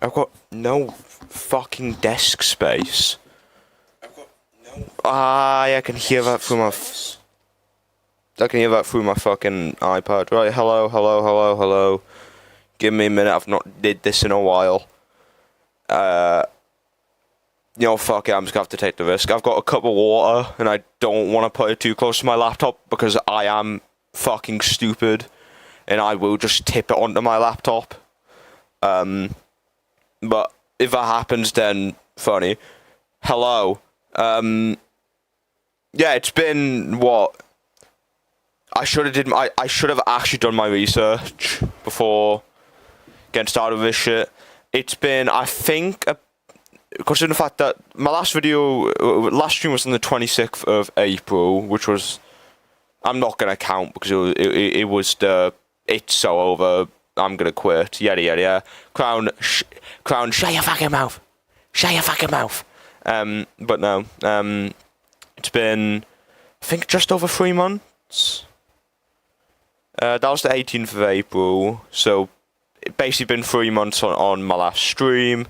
I've got no fucking desk space. I can hear that through my... I can hear that through my fucking iPad. Right, hello, hello, hello, hello. Give me a minute, I've not did this in a while. You know, fuck it, I'm just gonna have to take the risk. I've got a cup of water, and I don't want to put it too close to my laptop, because I am fucking stupid, and I will just tip it onto my laptop. But if that happens, then funny. Hello. Yeah, it's been, what? I should have actually done my research before getting started with this shit. It's been, I think, considering the fact that my last stream was on the 26th of April, which was, I'm not gonna count because it was it's so over, I'm gonna quit, yada yada yada. Crown, shut your fucking mouth, shut your fucking mouth. But no, it's been, I think, just over 3 months. That was the 18th of April, so it basically been 3 months on my last stream.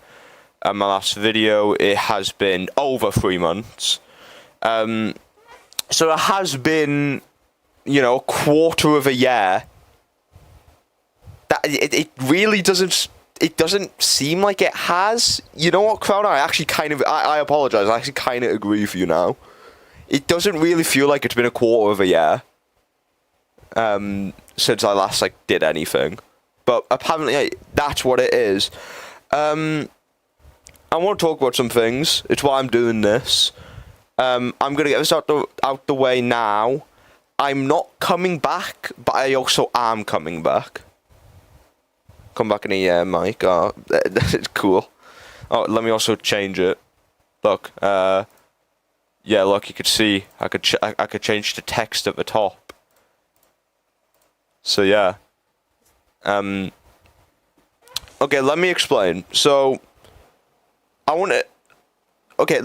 And my last video, it has been over 3 months. So it has been, you know, a quarter of a year. That it really doesn't seem like it has. You know what, Crown? I apologize. I actually kind of agree with you now. It doesn't really feel like it's been a quarter of a year. Since I last did anything, but apparently that's what it is. I want to talk about some things. It's why I'm doing this. I'm gonna get this out the way now. I'm not coming back, but I also am coming back. Come back in a year, Mike. Oh, it's cool. Oh, let me also change it. Look, yeah, look, you could see I could change the text at the top. So yeah. Okay, let me explain. So I want to. Okay,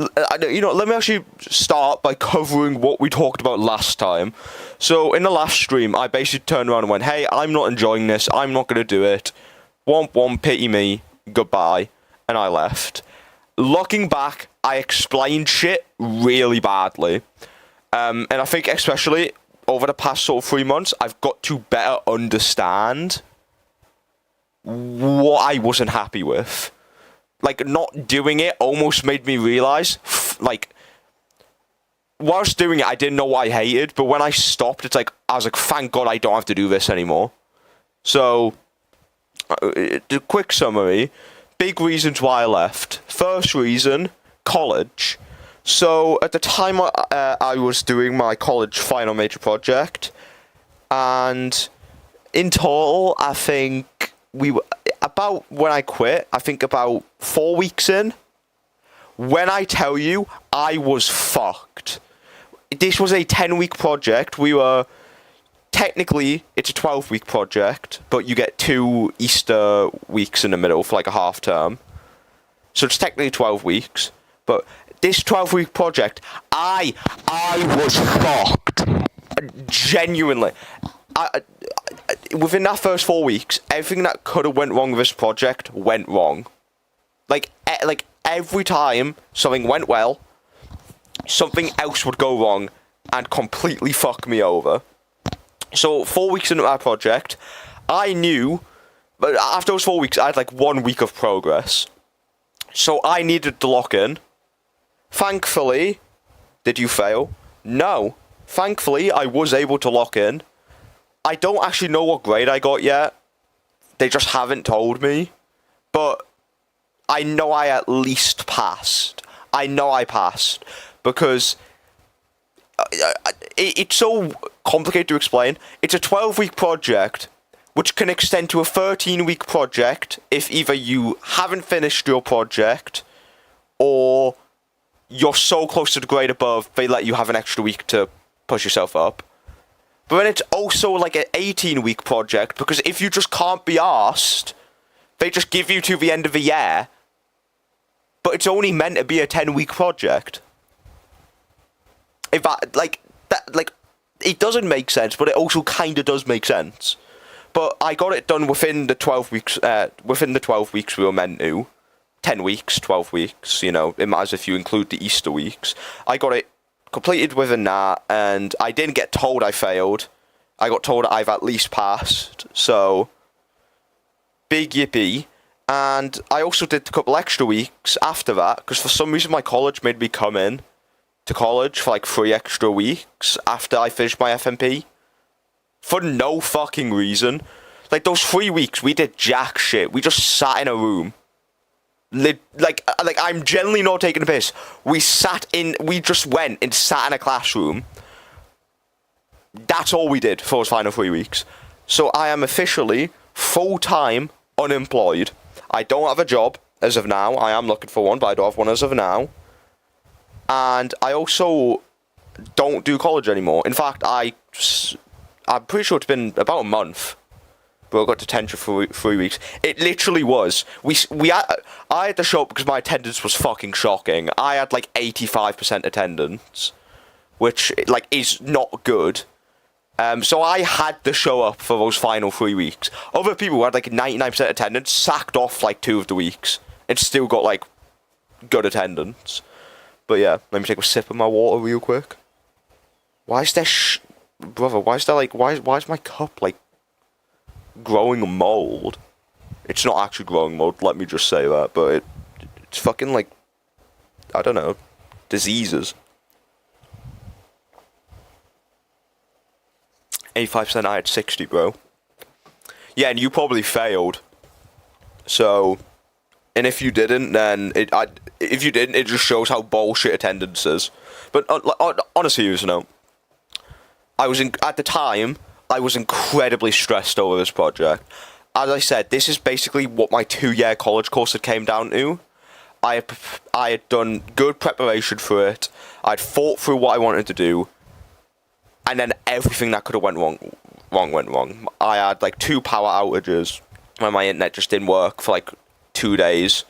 you know, let me actually start by covering what we talked about last time. So in the last stream, I basically turned around and went, "Hey, I'm not enjoying this. I'm not gonna do it. Womp womp, pity me. Goodbye," and I left. Looking back, I explained shit really badly, and I think especially over the past sort of 3 months, I've got to better understand what I wasn't happy with. Not doing it almost made me realize, whilst doing it, I didn't know what I hated, but when I stopped, I was like, thank God I don't have to do this anymore. So, the quick summary, big reasons why I left. First reason, college. So, at the time, I was doing my college final major project, and in total, I think about when I quit, I think about 4 weeks in, when I tell you, I was fucked. This was a 10-week project. Technically, it's a 12-week project, but you get 2 Easter weeks in the middle for a half term. So it's technically 12 weeks, but this 12-week project, I was fucked. Genuinely. Within that first 4 weeks, everything that could have went wrong with this project went wrong. Every time something went well, something else would go wrong and completely fuck me over. So 4 weeks into that project, I knew, but after those 4 weeks, I had 1 week of progress. So I needed to lock in. Thankfully, did you fail? No. Thankfully, I was able to lock in. I don't actually know what grade I got yet. They just haven't told me. But I know I at least passed. I know I passed. Because it's so complicated to explain. It's a 12-week project, which can extend to a 13-week project if either you haven't finished your project or you're so close to the grade above, they let you have an extra week to push yourself up. But then it's also an 18-week project, because if you just can't be arsed, they just give you to the end of the year. But it's only meant to be a 10-week project. If it doesn't make sense, but it also kind of does make sense. But I got it done within the 12 weeks. Within the 12 weeks we were meant to. 10 weeks, 12 weeks. You know, it matters if you include the Easter weeks. I got it completed within that, and I didn't get told I failed. I got told I've at least passed. So, big yippee. And I also did a couple extra weeks after that, because for some reason my college made me come in to college for like 3 extra weeks after I finished my FMP. For no fucking reason. Like, those 3 weeks, we did jack shit. We just sat in a room. Like I'm generally not taking a piss. We just went and sat in a classroom. That's all we did for those final 3 weeks. So I am officially full-time unemployed. I don't have a job as of now. I am looking for one, but I don't have one as of now. And I also don't do college anymore. In fact, I'm pretty sure it's been about a month. But I got detention for 3 weeks. It literally was. I had to show up because my attendance was fucking shocking. I had like 85% attendance, which like is not good. So I had to show up for those final 3 weeks. Other people who had like 99% attendance sacked off like 2 of the weeks and still got like good attendance. But yeah, let me take a sip of my water real quick. Why is there brother? Why is there like why is my cup like growing mold? It's not actually growing mold. Let me just say that, but it's fucking like I don't know, diseases. 85%, I had 60, bro. Yeah, and you probably failed. So, and if you didn't, then if you didn't, it just shows how bullshit attendance is. But on a serious note, at the time, I was incredibly stressed over this project. As I said, this is basically what my 2-year college course had came down to. I had done good preparation for it. I'd thought through what I wanted to do. And then everything that could have went wrong. I had like 2 power outages when my internet just didn't work for like 2 days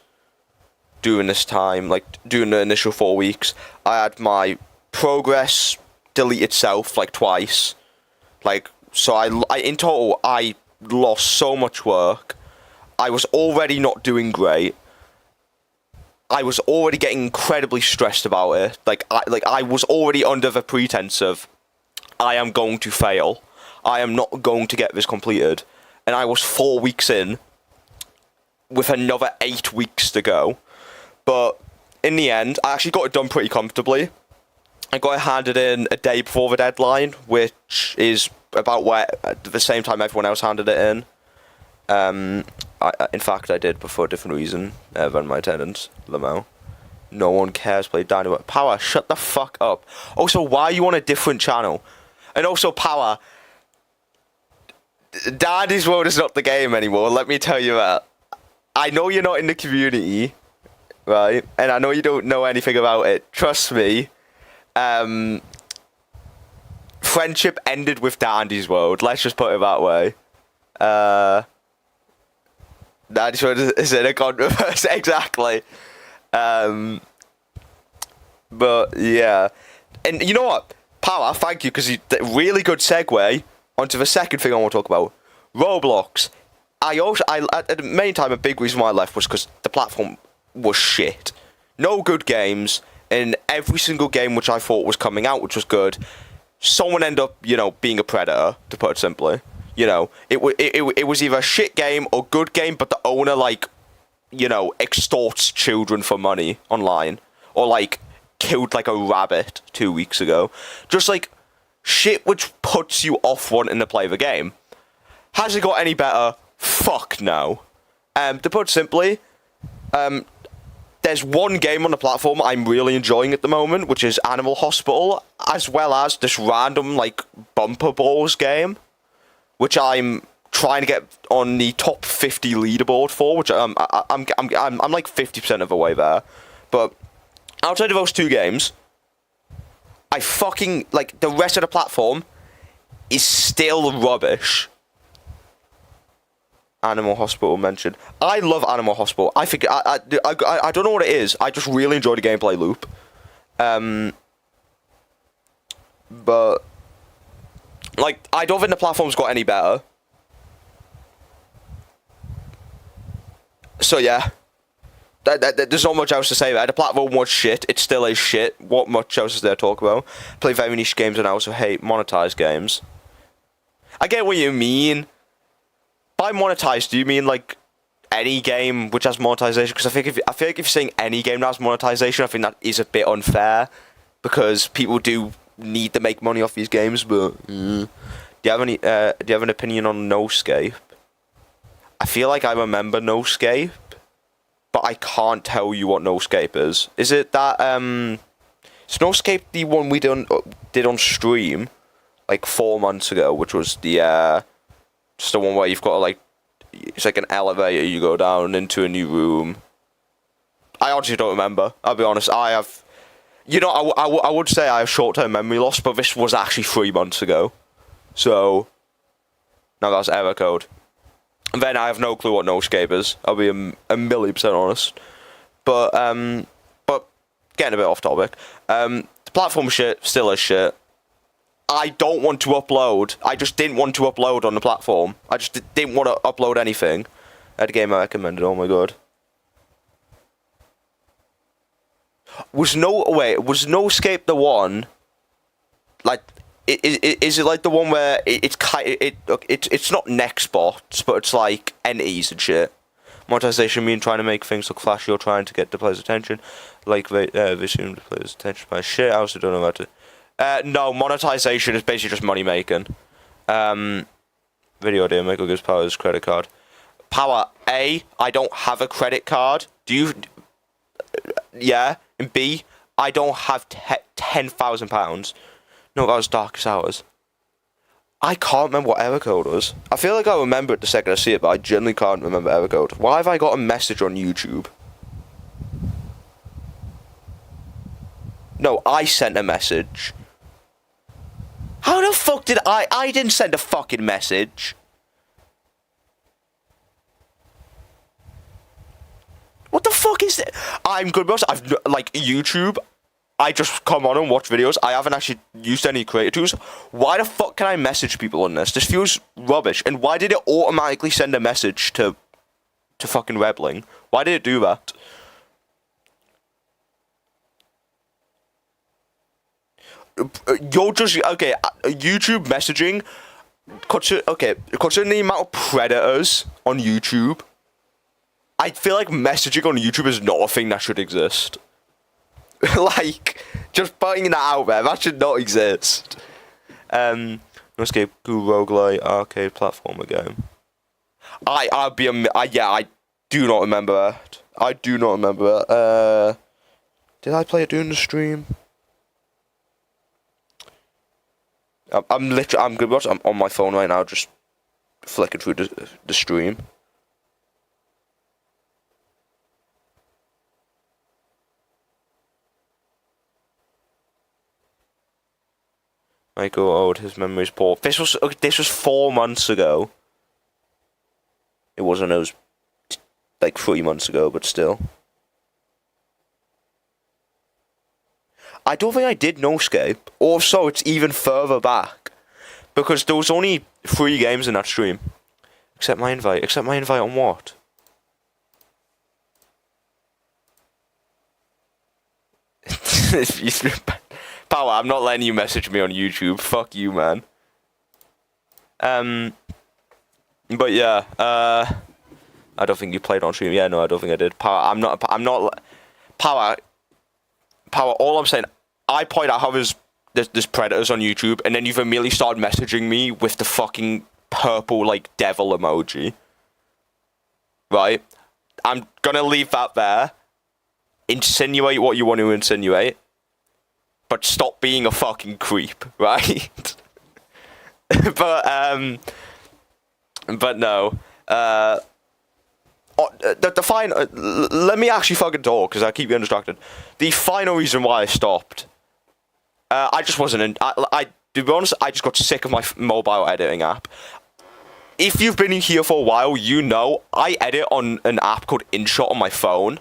during this time, like during the initial 4 weeks. I had my progress delete itself like twice. Like, so I in total, I lost so much work. I was already not doing great. I was already getting incredibly stressed about it. I was already under the pretense of I am going to fail. I am not going to get this completed. And I was 4 weeks in with another 8 weeks to go. But in the end, I actually got it done pretty comfortably. I got it handed in a day before the deadline, which is about where at the same time everyone else handed it in. In fact, I did, but for a different reason than my attendance. Lamo. No one cares. Play Dynamite. Power, shut the fuck up. Also, why are you on a different channel? And also, Power, Daddy's World is not the game anymore, let me tell you that. I know you're not in the community, right? And I know you don't know anything about it. Trust me. Friendship ended with Dandy's World, let's just put it that way. Dandy's World is in a controversy, exactly. But, yeah. And you know what? Power, thank you, because really good segue onto the second thing I want to talk about. Roblox. At the main time, a big reason why I left was because the platform was shit. No good games, and every single game which I thought was coming out, which was good, someone ended up, being a predator, to put it simply. It was either a shit game or good game, but the owner, extorts children for money online. Or, killed like a rabbit 2 weeks ago. Just shit which puts you off wanting to play the game. Has it got any better? Fuck no. To put it simply, there's one game on the platform I'm really enjoying at the moment, which is Animal Hospital, as well as this random bumper balls game, which I'm trying to get on the top 50 leaderboard for, which I'm like 50% of the way there. But outside of those 2 games, I fucking, the rest of the platform is still rubbish. Animal Hospital mentioned. I love Animal Hospital. I think, I don't know what it is. I just really enjoy the gameplay loop. But, I don't think the platform's got any better. So yeah, there's not much else to say there. The platform was shit. It still is shit. What much else is there to talk about? Play very niche games and I also hate monetized games. I get what you mean. By monetized, do you mean like any game which has monetization? Because I feel like if you're saying any game that has monetization, I think that is a bit unfair because people do need to make money off these games. But do you have any? Do you have an opinion on No Scape? I feel like I remember No Scape, but I can't tell you what No Scape is. Is it that is No Scape the one we did on stream like 4 months ago, which was the just the one where you've got to like, it's like an elevator, you go down into a new room. I honestly don't remember. I'll be honest. I have, you know, I would say I have short-term memory loss, but this was actually 3 months ago. So, now that's error code. And then I have no clue what No Scape is. I'll be a 1,000,000% honest. But getting a bit off topic. The platform shit still is shit. I don't want to upload. I just didn't want to upload on the platform. I just didn't want to upload anything. I had a game I recommended. Oh my god. Was No Scape the one? Like, is it like the one where it's not Nextbots, but it's like entities and shit? Monetization mean trying to make things look flashy or trying to get the player's attention. Like they assume the player's attention by shit. I also don't know about it. No, monetization is basically just money making. Video deal, Michael gives Power his credit card. Power, A, I don't have a credit card. Do you? Yeah. And B, I don't have £10,000. No, that was Darkest Hours. I can't remember what error code was. I feel like I remember it the second I see it, but I genuinely can't remember error code. Why have I got a message on YouTube? No, I sent a message. How the fuck did I didn't send a fucking message. What the fuck is it? I'm good, boss. I've, like, YouTube, I just come on and watch videos. I haven't actually used any creator tools. Why the fuck can I message people on this? This feels rubbish. And why did it automatically send a message to fucking Rebling? Why did it do that? You're just, okay, YouTube messaging, considering the amount of predators on YouTube, I feel like messaging on YouTube is not a thing that should exist. Like, just putting that out there, that should not exist. Escape, Google roguelite, arcade platformer game. I do not remember that. I do not remember that. Did I play it during the stream? I'm good. I'm on my phone right now, just flicking through the stream. Michael Ode, his memory's poor. This was 4 months ago. It wasn't. It was like 3 months ago, but still. I don't think I did No Scape. Also, it's even further back. Because there was only 3 games in that stream. Accept my invite. Accept my invite on what? Power, I'm not letting you message me on YouTube. Fuck you, man. But yeah, I don't think you played on stream. Yeah, no, I don't think I did. Power, I'm not, Power, all I'm saying, I point out how there's predators on YouTube, and then you've immediately started messaging me with the fucking purple, like, devil emoji. Right? I'm gonna leave that there. Insinuate what you want to insinuate. But stop being a fucking creep, right? But no. The final... let me actually fucking talk, because I keep getting distracted. The final reason why I stopped... I just wasn't in... to be honest, I just got sick of my mobile editing app. If you've been here for a while, you know I edit on an app called InShot on my phone.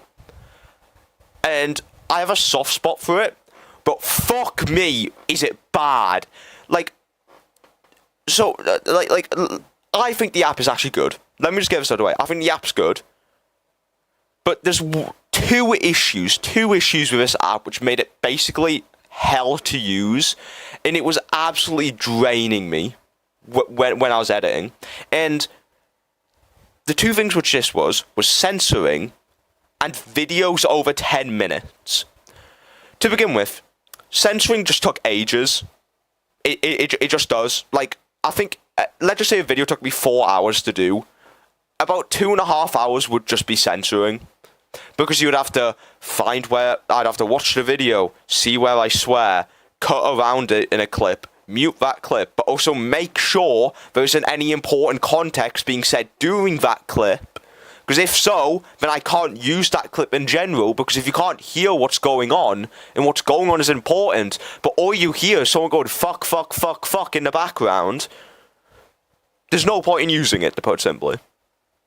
And I have a soft spot for it. But fuck me, is it bad? Like... So, like, I think the app is actually good. Let me just get this out of the way. I think the app's good. But there's two issues with this app which made it basically hell to use, and it was absolutely draining me when I was editing. And the two things which this was censoring and videos over 10 minutes. To begin with, censoring just took ages. It just does. Like, I think, let's just say a video took me 4 hours to do. About 2.5 hours would just be censoring. Because you would have to find where, I'd have to watch the video, see where I swear, cut around it in a clip, mute that clip, but also make sure there isn't any important context being said during that clip. Because if so, then I can't use that clip in general, because if you can't hear what's going on, and what's going on is important, but all you hear is someone going fuck, fuck, fuck, fuck in the background, there's no point in using it, to put it simply.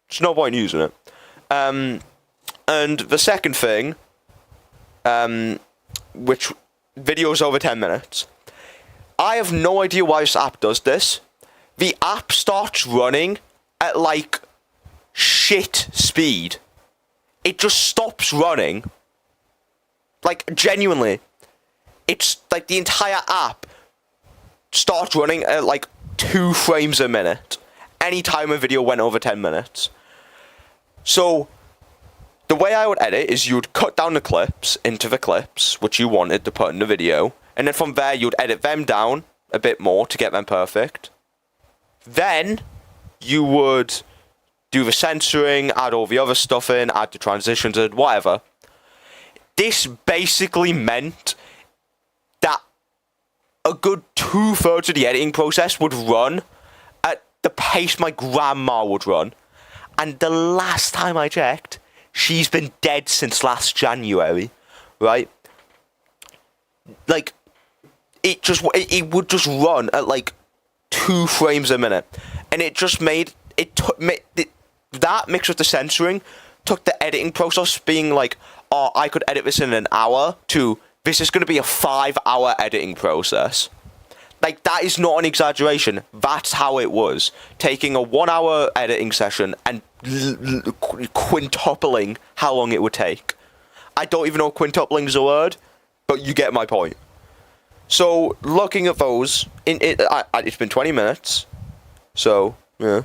There's no point in using it. And the second thing, which videos over 10 minutes. I have no idea why this app does this. The app starts running at like shit speed. It just stops running. Like, genuinely. It's like the entire app starts running at like 2 frames a minute anytime a video went over 10 minutes. So the way I would edit is you would cut down the clips into the clips which you wanted to put in the video, and then from there you'd edit them down a bit more to get them perfect. Then you would do the censoring, add all the other stuff in, add the transitions and whatever. This basically meant that a good 2/3 of the editing process would run at the pace my grandma would run. And the last time I checked, she's been dead since last January, right? Like, it would just run at like 2 frames a minute, and it just made that mixed with the censoring took the editing process being like, oh, I could edit this in an hour, to this is going to be a 5-hour editing process. Like, that is not an exaggeration. That's how it was. Taking a 1-hour editing session and quintupling how long it would take. I don't even know if quintupling is a word, but you get my point. So, looking at those, it's been 20 minutes. So, yeah.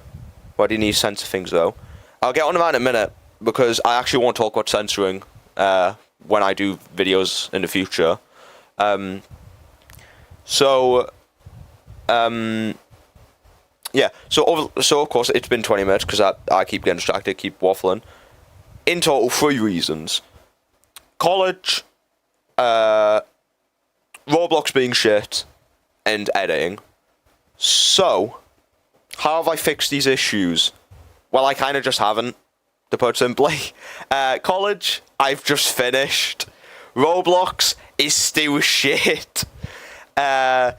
Why do you need to censor things, though? I'll get on to that in a minute, because I actually want to talk about censoring when I do videos in the future. Yeah, so of course it's been 20 minutes because I keep getting distracted, keep waffling. In total, 3 reasons. College, Roblox being shit, and editing. So, how have I fixed these issues? Well, I kind of just haven't, to put it simply. College, I've just finished. Roblox is still shit. And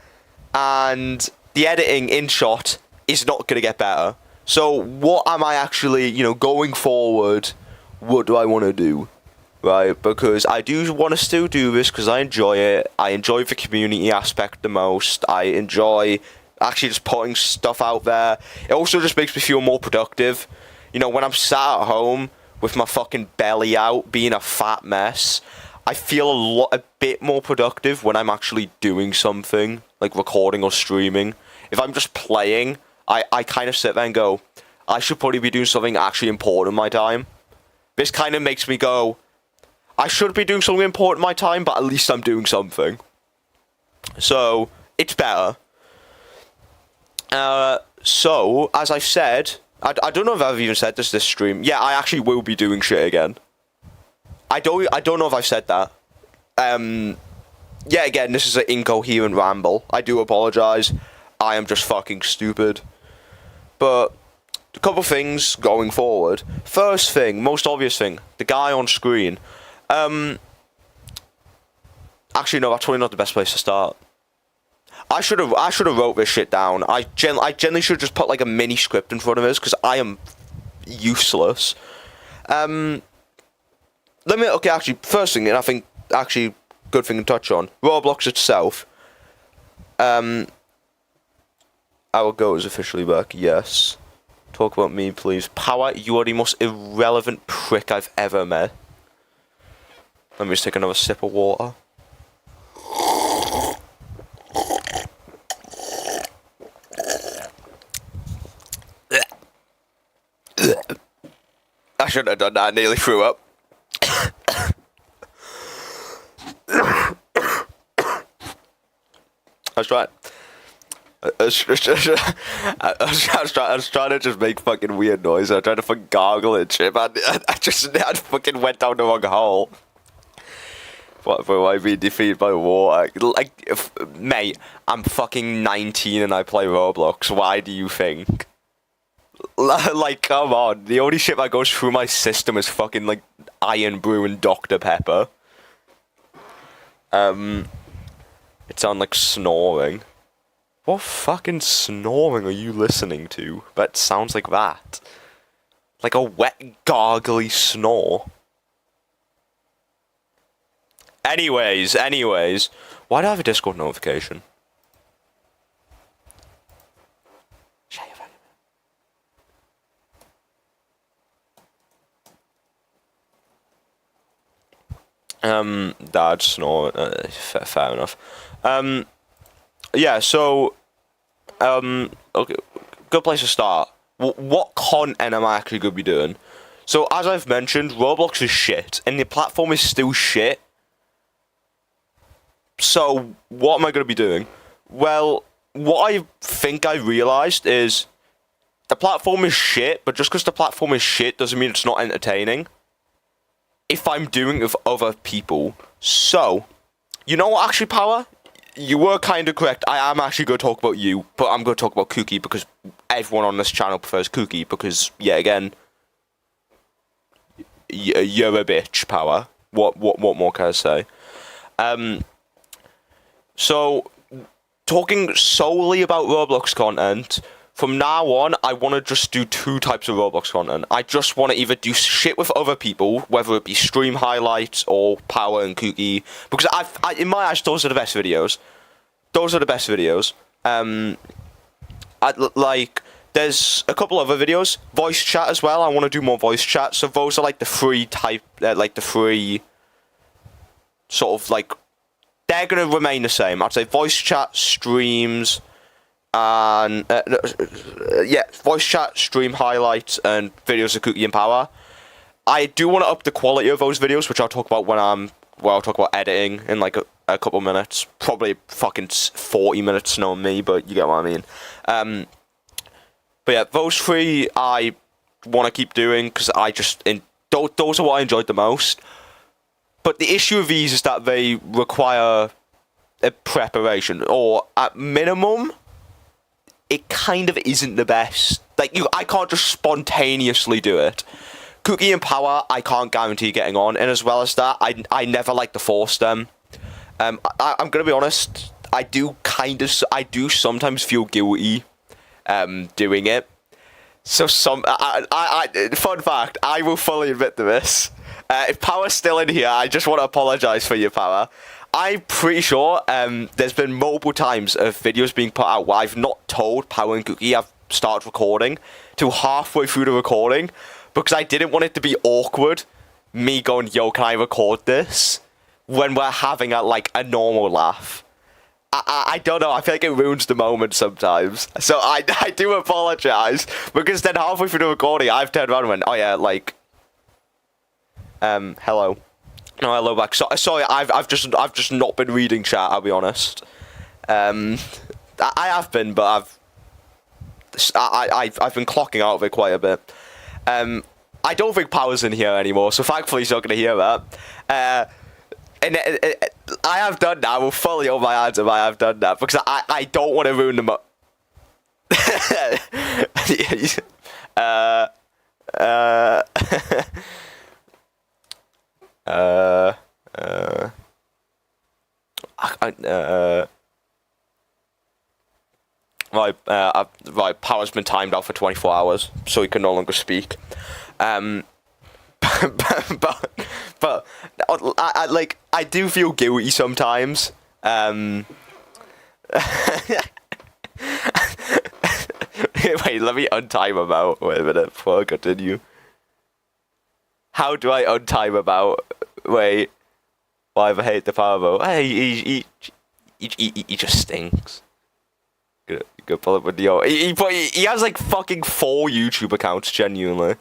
the editing in shot is not going to get better. So what am I actually, going forward, what do I want to do? Right, because I do want to still do this because I enjoy it. I enjoy the community aspect the most. I enjoy actually just putting stuff out there. It also just makes me feel more productive. When I'm sat at home with my fucking belly out, being a fat mess, I feel a bit more productive when I'm actually doing something, like recording or streaming. If I'm just playing, I kind of sit there and go, I should probably be doing something actually important in my time. This kind of makes me go, I should be doing something important in my time, but at least I'm doing something. So, it's better. So, as I've said, I don't know if I've even said this stream. Yeah, I actually will be doing shit again. I don't know if I've said that. Yeah, again, this is an incoherent ramble. I do apologise. I am just fucking stupid. But a couple things going forward. First thing, most obvious thing, the guy on screen. Actually, no, that's probably not the best place to start. I should have wrote this shit down. I generally should just put like a mini script in front of us because I am useless. Actually, first thing, and I think actually good thing to touch on, Roblox itself. Our Go is officially back, yes. Talk about me, please. Power, you are the most irrelevant prick I've ever met. Let me just take another sip of water. I shouldn't have done that. I nearly threw up. I was trying. I was trying to just make fucking weird noise. I was trying to fucking gargle and shit, man. I fucking went down the wrong hole. What for? I being defeated by water? Like, mate, I'm fucking 19 and I play Roblox. Why do you think? Like, come on. The only shit that goes through my system is fucking, like, Iron Brew and Dr. Pepper. It's on, like, snoring. What fucking snoring are you listening to that sounds like that? Like a wet, gargly snore. Anyways. Why do I have a Discord notification? Dad snore. Fair enough. Yeah, so, okay, good place to start. What content am I actually going to be doing? So, as I've mentioned, Roblox is shit, and the platform is still shit. So, what am I going to be doing? Well, what I think I realised is the platform is shit, but just because the platform is shit doesn't mean it's not entertaining. If I'm doing it with other people. So, you know what, actually, Power? You were kind of correct. I am actually going to talk about you, but I'm going to talk about Cookie because everyone on this channel prefers Cookie because, yeah, again, you're a bitch, Power. What more can I say? So, talking solely about Roblox content, from now on, I want to just do two types of Roblox content. I just want to either do shit with other people, whether it be stream highlights or Power and Cookie, because in my eyes, those are the best videos. Those are the best videos. Like, there's a couple other videos. Voice chat as well. I want to do more voice chat. So those are like the free type, like the free sort of like, they're going to remain the same. I'd say voice chat, streams, and yeah, voice chat, stream highlights, and videos of Cookie and Power. I do want to up the quality of those videos, which I'll talk about when I'll talk about editing in like a couple minutes. Probably fucking 40 minutes, knowing me, but you get what I mean. But yeah, those three I want to keep doing because those are what I enjoyed the most. But the issue with these is that they require a preparation, or at minimum, it kind of isn't the best. Like, I can't just spontaneously do it. Cookie and Power, I can't guarantee getting on, and as well as that, I never like to force them. I'm gonna be honest, I do sometimes feel guilty doing it. So fun fact, I will fully admit to this. If Power's still in here, I just want to apologise for you, Power. I'm pretty sure there's been multiple times of videos being put out where I've not told Power and Cookie I've started recording till halfway through the recording because I didn't want it to be awkward, me going, yo, can I record this? When we're having a normal laugh. I don't know, I feel like it ruins the moment sometimes. So I do apologise because then halfway through the recording I've turned around and went, oh yeah, like, hello. No, hello back. Sorry, I've just not been reading chat, I'll be honest. I have been, but I've been clocking out of it quite a bit. I don't think Power's in here anymore, so thankfully he's not going to hear that. And I have done that. I will fully hold my hands if I have done that because I don't want to ruin the right, Power's been timed out for 24 hours, so he can no longer speak. But I do feel guilty sometimes. Wait, let me untime out. Wait a minute before I continue. How do I untime out? Wait. Why have I hate the power vote? Hey, he just stinks. Good pull up video. He has like fucking 4 YouTube accounts, genuinely.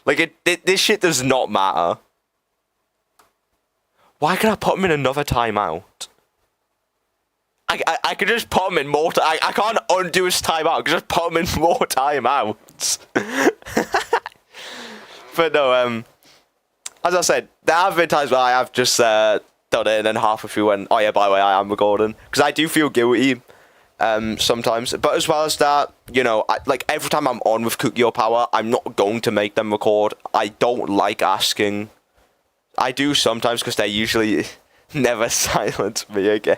Like, this shit does not matter. Why can I put him in another timeout? I could just put him in more. I can't undo his timeout. I could just put him in more timeouts. But no, as I said, there have been times where I have just done it and then halfway through went, oh yeah, by the way, I am recording. Because I do feel guilty sometimes. But as well as that, you know, like every time I'm on with Cookie or Power, I'm not going to make them record. I don't like asking. I do sometimes because they usually never silence me again.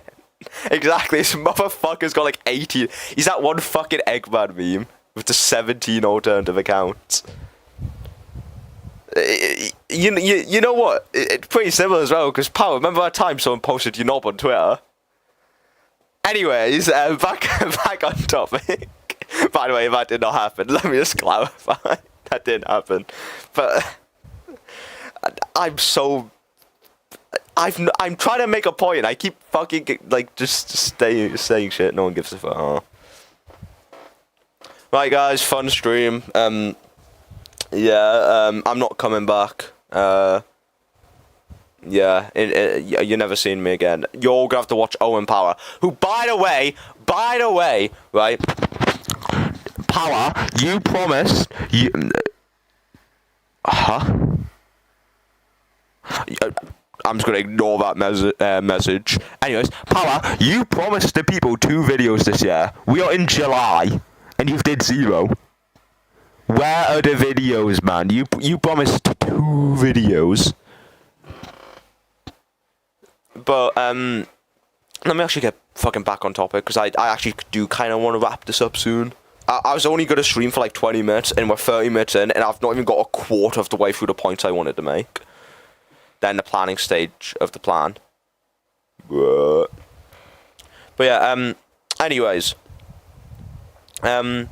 Exactly, this motherfucker's got like 18. He's that one fucking Eggman meme with the 17 alternative accounts. You know what? It's pretty similar as well, because Power, remember that time someone posted your knob on Twitter? Anyways, back on topic. By the way, that did not happen. Let me just clarify. That didn't happen. But I'm trying to make a point. I keep fucking like just saying shit. No one gives a fuck. Right, guys, fun stream. Yeah. I'm not coming back. Yeah. You're never seeing me again. You're all gonna have to watch Owen Power, who, by the way, right? Power, you promised you. Huh? I'm just gonna ignore that message. Anyways, Power, you promised the people 2 videos this year. We are in July, and you did 0. Where are the videos, man? You promised 2 videos. But let me actually get fucking back on topic, because I actually do kind of want to wrap this up soon. I was only gonna stream for like 20 minutes, and we're 30 minutes in, and I've not even got a quarter of the way through the points I wanted to make. Then the planning stage of the plan. But yeah, anyways. I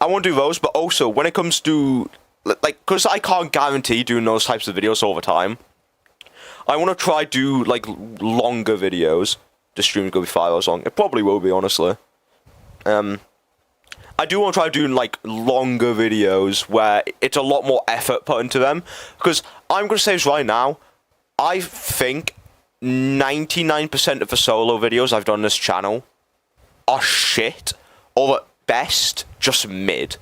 want to do those, but also, when it comes to, like, because I can't guarantee doing those types of videos all the time, I want to try do, like, longer videos. The stream's going to be 5 hours long. It probably will be, honestly. I do want to try doing, like, longer videos where it's a lot more effort put into them. Because I'm going to say this right now. I think 99% of the solo videos I've done on this channel are shit. Or at best, just mid.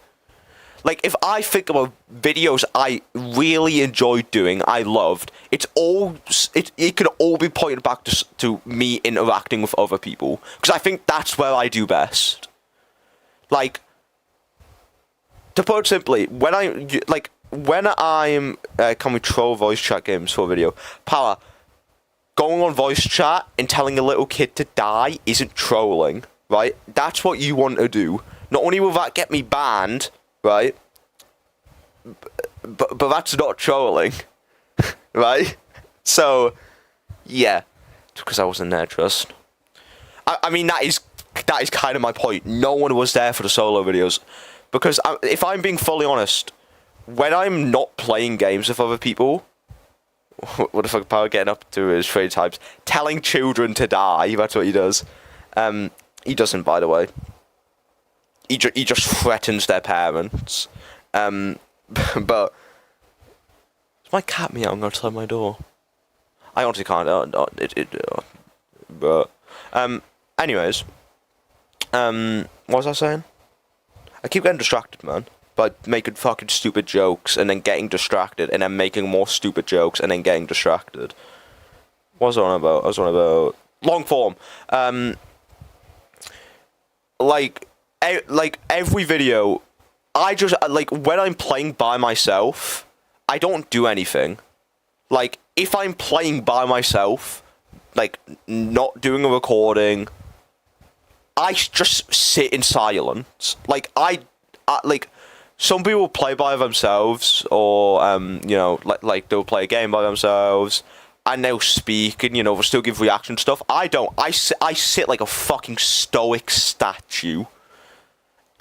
Like, if I think about videos I really enjoyed doing, I loved, it can all be pointed back to me interacting with other people. Because I think that's where I do best. Like, to put it simply, when I'm, can we troll voice chat games for a video? Power, going on voice chat and telling a little kid to die isn't trolling, right? That's what you want to do. Not only will that get me banned, right? But that's not trolling, right? So, yeah, because I wasn't there, trust. I mean, that is kind of my point. No one was there for the solo videos, because if I'm being fully honest, when I'm not playing games with other people, what the fuck Power getting up to his 3 times, telling children to die. That's what he does. He doesn't, by the way. He just threatens their parents. But is my cat meowing outside my door? I honestly can't. But anyways, what was I saying? I keep getting distracted, man, by making fucking stupid jokes and then getting distracted and then making more stupid jokes and then getting distracted. What was I on about? I was on about long form. Like every video, I just, like, when I'm playing by myself, I don't do anything. Like, if I'm playing by myself, like, not doing a recording, I just sit in silence. Like, I like, some people play by themselves, or, you know, like they'll play a game by themselves, and they'll speak, and, you know, they'll still give reaction stuff. I don't. I sit like a fucking stoic statue.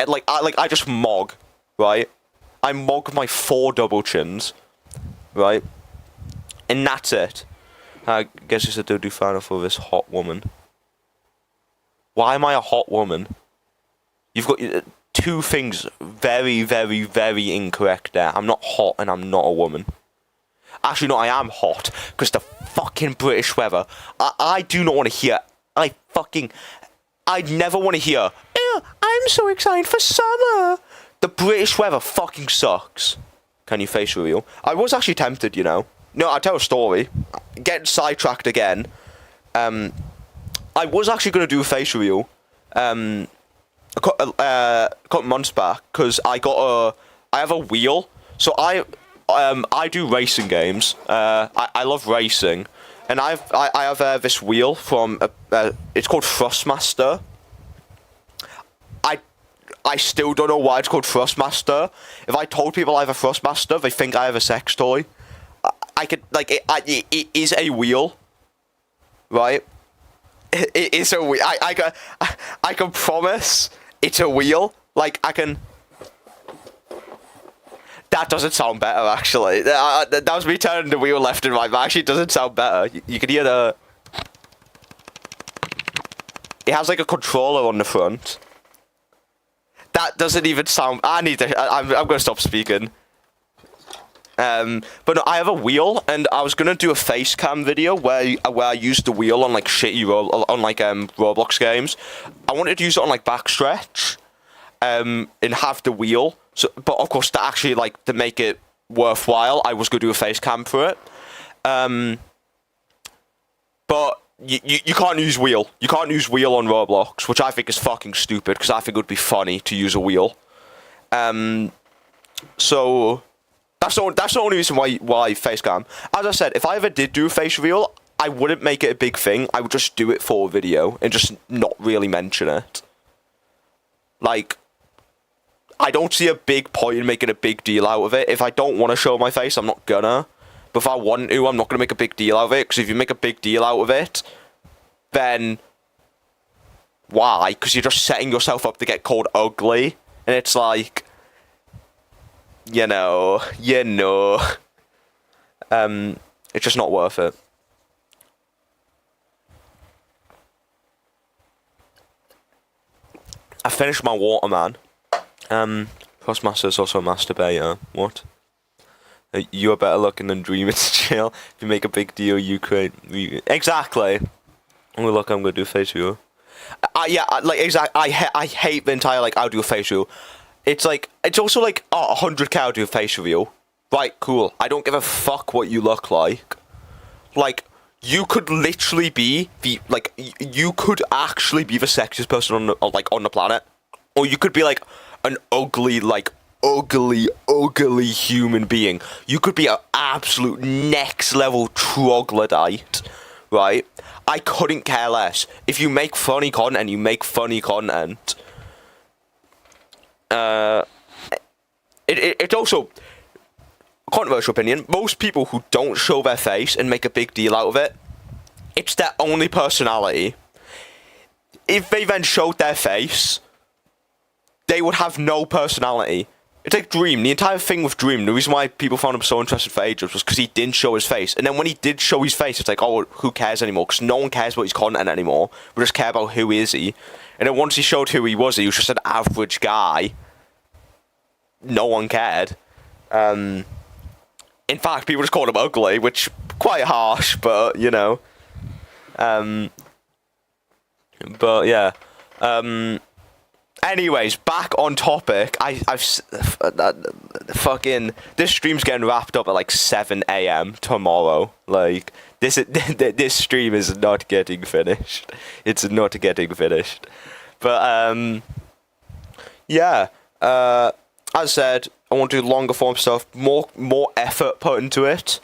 I just mog, right? I mog my 4 double chins, right? And that's it. I guess it's a do final for this hot woman. Why am I a hot woman? You've got 2 things very, very, very incorrect there. I'm not hot and I'm not a woman. Actually, no, I am hot because the fucking British weather. I do not want to hear. I'd never want to hear. I'm so excited for summer. The British weather fucking sucks. Can you face reveal? I was actually tempted, you know. No, I'll tell a story. Getting sidetracked again. I was actually going to do a face reveal. A couple months back because I have a wheel. So I do racing games. I love racing, and I have this wheel from it's called Thrustmaster. I still don't know why it's called Thrustmaster. If I told people I have a Thrustmaster, they think I have a sex toy. I could it is a wheel, right? It is a wheel. I can promise it's a wheel. Like I can. That doesn't sound better, actually. That was me turning the wheel left and right, but actually it doesn't sound better. You can hear the. It has like a controller on the front. That doesn't even sound. I'm gonna stop speaking. But no, I have a wheel, and I was gonna do a face cam video where I used the wheel on like shitty Roblox games. I wanted to use it on like Backstretch, and have the wheel. So, but of course, to make it worthwhile, I was gonna do a face cam for it. But you can't use wheel. You can't use wheel on Roblox, which I think is fucking stupid because I think it would be funny to use a wheel. So. That's the only reason why face cam. As I said, if I ever did do a face reveal, I wouldn't make it a big thing. I would just do it for a video and just not really mention it. Like, I don't see a big point in making a big deal out of it. If I don't want to show my face, I'm not gonna. But if I want to, I'm not gonna make a big deal out of it. Because if you make a big deal out of it, then why? Because you're just setting yourself up to get called ugly, and it's like. You know, it's just not worth it. I finished my water, man. Crossmaster's also a masturbator. What? You're better looking than Dream. It's chill. If you make a big deal, you create. Exactly. Oh, look, I'm gonna do a face review. Exactly. I hate the entire I'll do a face review. It's also 100k I'll do a face reveal. Right, cool. I don't give a fuck what you look like. Like, you could literally be you could actually be the sexiest person on the planet. Or you could be an ugly human being. You could be an absolute next level troglodyte, right? I couldn't care less. If you make funny content, you make funny content. It's also controversial opinion. Most people who don't show their face and make a big deal out of it, it's their only personality. If they then showed their face, they would have no personality. It's like Dream. The entire thing with Dream, the reason why people found him so interested for ages was because he didn't show his face. And then when he did show his face, it's like, oh, who cares anymore? Because no one cares about his content anymore. We just care about who is he. And then once he showed who he was just an average guy. No one cared. In fact, people just called him ugly, which quite harsh, but you know. But yeah. Anyways, back on topic. This stream's getting wrapped up at 7 a.m. tomorrow. This stream is not getting finished. It's not getting finished. But yeah. As I said, I want to do longer form stuff, more effort put into it.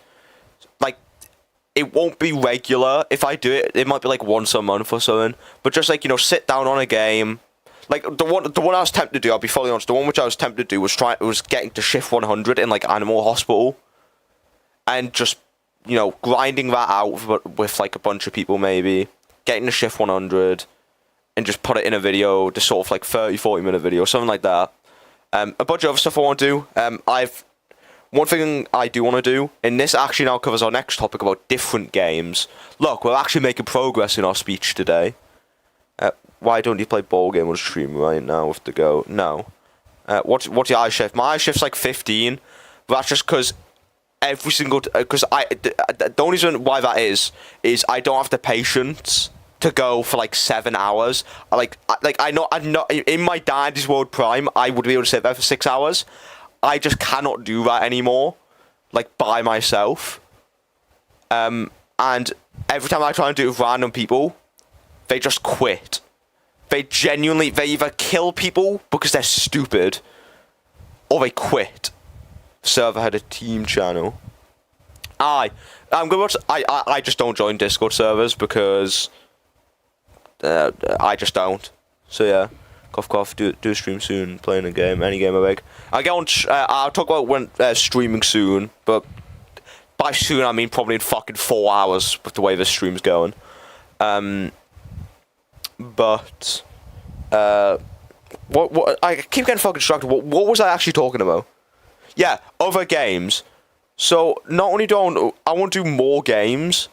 It won't be regular. If I do it, it might be once a month or something. But just sit down on a game. The one I was tempted to do, I'll be fully honest, the one which I was tempted to do was getting to shift 100 in Animal Hospital. And just, grinding that out with a bunch of people maybe. Getting to shift 100. and just put it in a video, just sort of like 30-40 minute video, something like that. A bunch of other stuff I want to do. One thing I do want to do, and this actually now covers our next topic about different games. Look, we're actually making progress in our speech today. Why don't you play ball game on stream right now with the go? No. What's your eye shift? My eye shift's like 15, but that's just because every single... Because the only reason why that is I don't have the patience to go for like 7 hours. I know I'm not... In my Daddy's World Prime, I would be able to sit there for 6 hours. I just cannot do that anymore, like, by myself. And every time I try and do it with random people, they just quit. They either kill people because they're stupid, or they quit. Server had a team channel. I just don't join Discord servers because I just don't. So yeah. Cough cough, do a stream soon, playing a game, any game I make. I'll talk about when streaming soon, but by soon I mean probably in fucking 4 hours with the way this stream's going. What I keep getting fucking distracted. What was I actually talking about? Yeah, other games. So not only I want to do more games,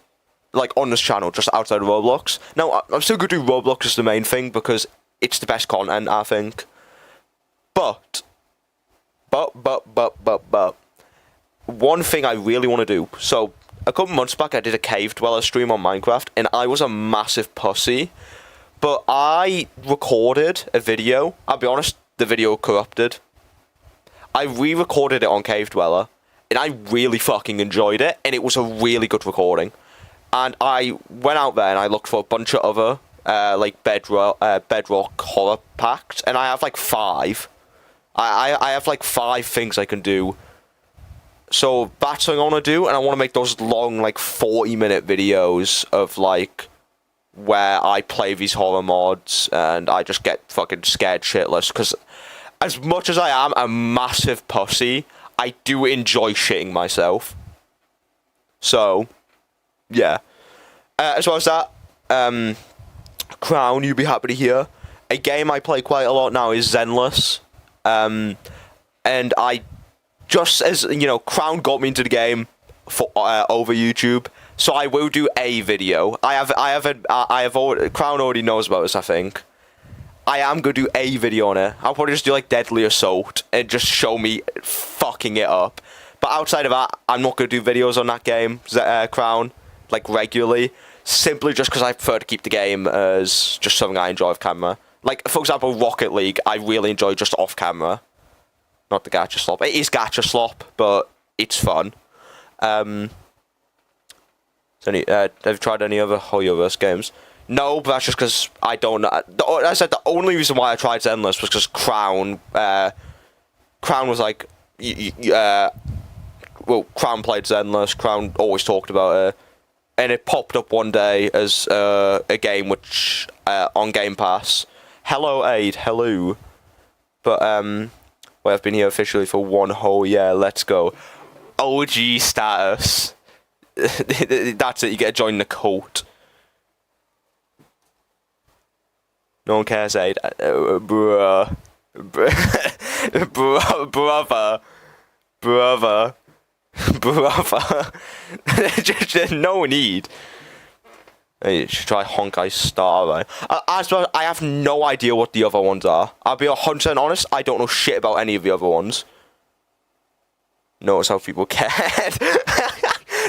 like on this channel, just outside of Roblox. Now I'm still gonna do Roblox as the main thing because it's the best content, I think. But one thing I really want to do. So a couple months back, I did a cave dweller stream on Minecraft, and I was a massive pussy. But I recorded a video. I'll be honest, the video corrupted. I re-recorded it on Cave Dweller, and I really fucking enjoyed it, and it was a really good recording. And I went out there and I looked for a bunch of other like bedrock horror packs, and I have like 5. I have like 5 things I can do. So that's what I want to do, and I want to make those long, like 40-minute videos of like where I play these horror mods and I just get fucking scared shitless. Because as much as I am a massive pussy, I do enjoy shitting myself. So yeah. As well as that, Crown, you'd be happy to hear. A game I play quite a lot now is Zenless. And I just, as you know, Crown got me into the game for over YouTube, so I will do a video. Crown already knows about this, I think. I am gonna do a video on it. I'll probably just do like Deadly Assault and just show me fucking it up. But outside of that, I'm not gonna do videos on that game, Crown, like regularly. Simply just because I prefer to keep the game as just something I enjoy off camera. Like, for example, Rocket League, I really enjoy just off camera. Not the gacha slop. It is gacha slop, but it's fun. Have you tried any other Hoyoverse games? No, but that's just because I don't know. I said the only reason why I tried Zenless was because Crown was like, Crown played Zenless. Crown always talked about it. And it popped up one day as a game which on Game Pass. Hello, Aid. Hello. But well, I've been here officially for 1 whole year. Let's go. OG status. That's it. You get to join the cult. No one cares, Aid. Brother. Just no need. You should try Honkai Star Rail. As well, I have no idea what the other ones are. I'll be 100% honest, I don't know shit about any of the other ones. Notice how people cared.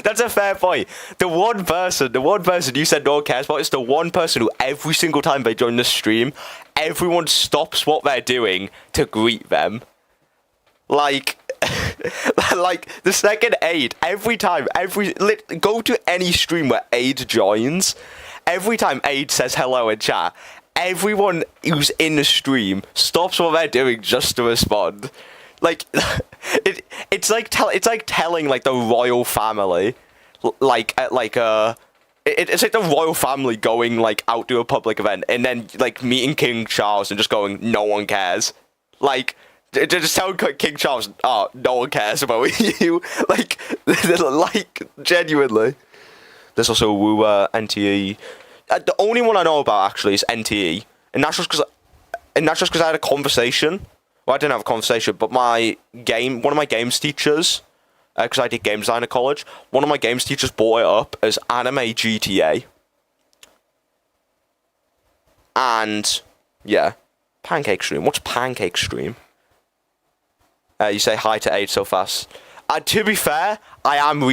That's a fair point. The one person you said no one cares about is the one person who every single time they join the stream, everyone stops what they're doing to greet them. Like, like the second Aid, go to any stream where Aid joins, every time Aid says hello in chat, everyone who's in the stream stops what they're doing just to respond. Like, it's like telling like the royal family, it's like the royal family going like out to a public event and then like meeting King Charles and just going, no one cares. Like, just tell King Charles, oh, no one cares about you. Like genuinely. There's also NTE. The only one I know about actually is NTE, And that's just because I had a conversation. Well, I didn't have a conversation, but one of my games teachers, because I did game design at college, one of my games teachers brought it up as anime GTA. And, yeah, Pancake Stream. What's Pancake Stream? You say hi to Aid so fast. To be fair, I am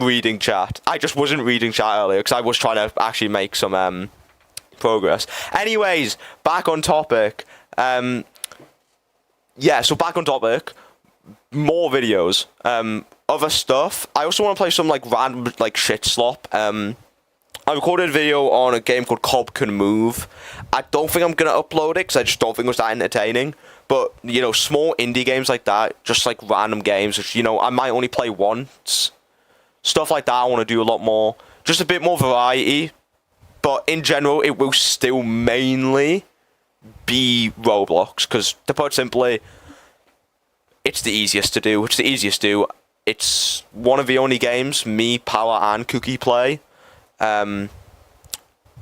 reading chat. I just wasn't reading chat earlier because I was trying to actually make some progress. Anyways, back on topic. Yeah, so back on topic. More videos. Other stuff. I also want to play some like random like shit slop. I recorded a video on a game called Cobb Can Move. I don't think I'm gonna upload it because I just don't think it was that entertaining. But, you know, small indie games like that, just like random games, which, you know, I might only play once. Stuff like that I want to do a lot more. Just a bit more variety. But in general, it will still mainly be Roblox. Because, to put it simply, it's the easiest to do. It's one of the only games me, Power, and Cookie play. And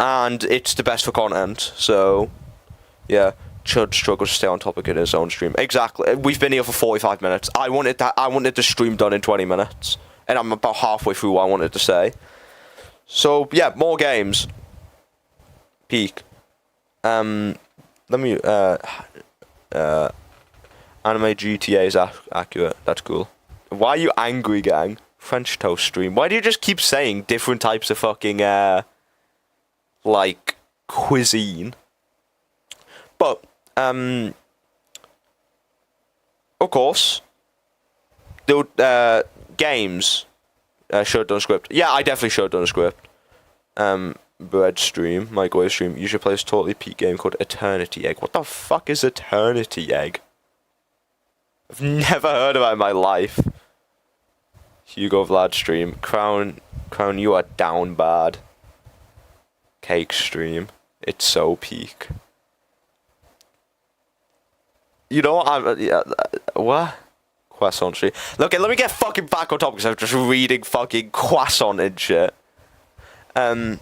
it's the best for content. So, yeah. Chud struggles to stay on topic in his own stream. Exactly. We've been here for 45 minutes. I wanted the stream done in 20 minutes. And I'm about halfway through what I wanted to say. So, yeah, more games. Peak. Let me, Anime GTA is accurate. That's cool. Why are you angry, gang? French toast stream. Why do you just keep saying different types of fucking, like, cuisine? But, of course, the games should have done a script. Yeah, I definitely should have done a script. Bread stream, microwave stream. You should play this totally peak game called Eternity Egg. What the fuck is Eternity Egg? I've never heard about it in my life. Hugo Vlad stream. Crown, you are down bad. Cake stream. It's so peak. You know what? What? Croissant stream. Look, let me get fucking back on topic because I'm just reading fucking croissant and shit. Yeah,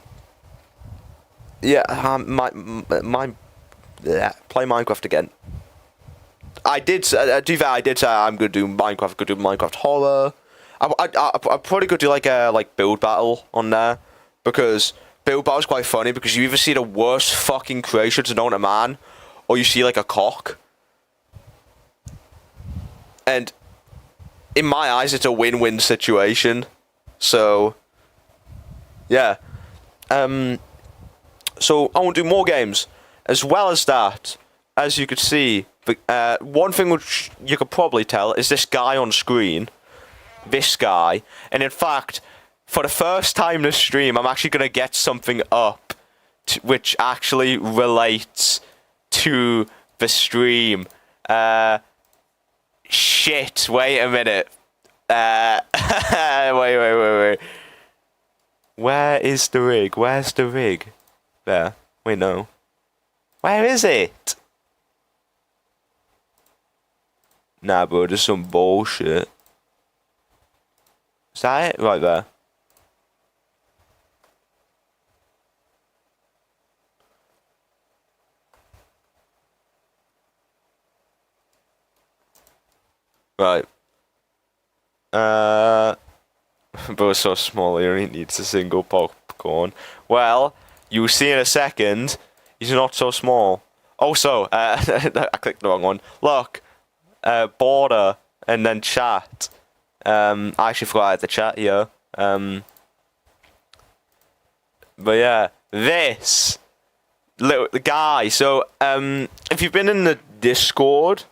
play Minecraft again. I did say I'm gonna do Minecraft. Gonna do Minecraft horror. I probably could do like a build battle on there because build battle's quite funny because you either see the worst fucking creations known to man, or you see like a cock. And in my eyes, it's a win-win situation. So yeah. So I want to do more games. As well as that, as you could see, one thing which you could probably tell is this guy on screen. This guy. And in fact, for the first time this stream, I'm actually going to get something up which actually relates to the stream. Shit, wait a minute. Wait. Where is the rig? Where's the rig? There. Wait, no. Where is it? Nah, bro, this is some bullshit. Is that it? Right there. Right. But it's so small, he only needs a single popcorn. Well, you'll see in a second, he's not so small. Also, I clicked the wrong one. Look, border, and then chat. I actually forgot I had the chat here. But yeah, this little the guy. So, if you've been in the Discord,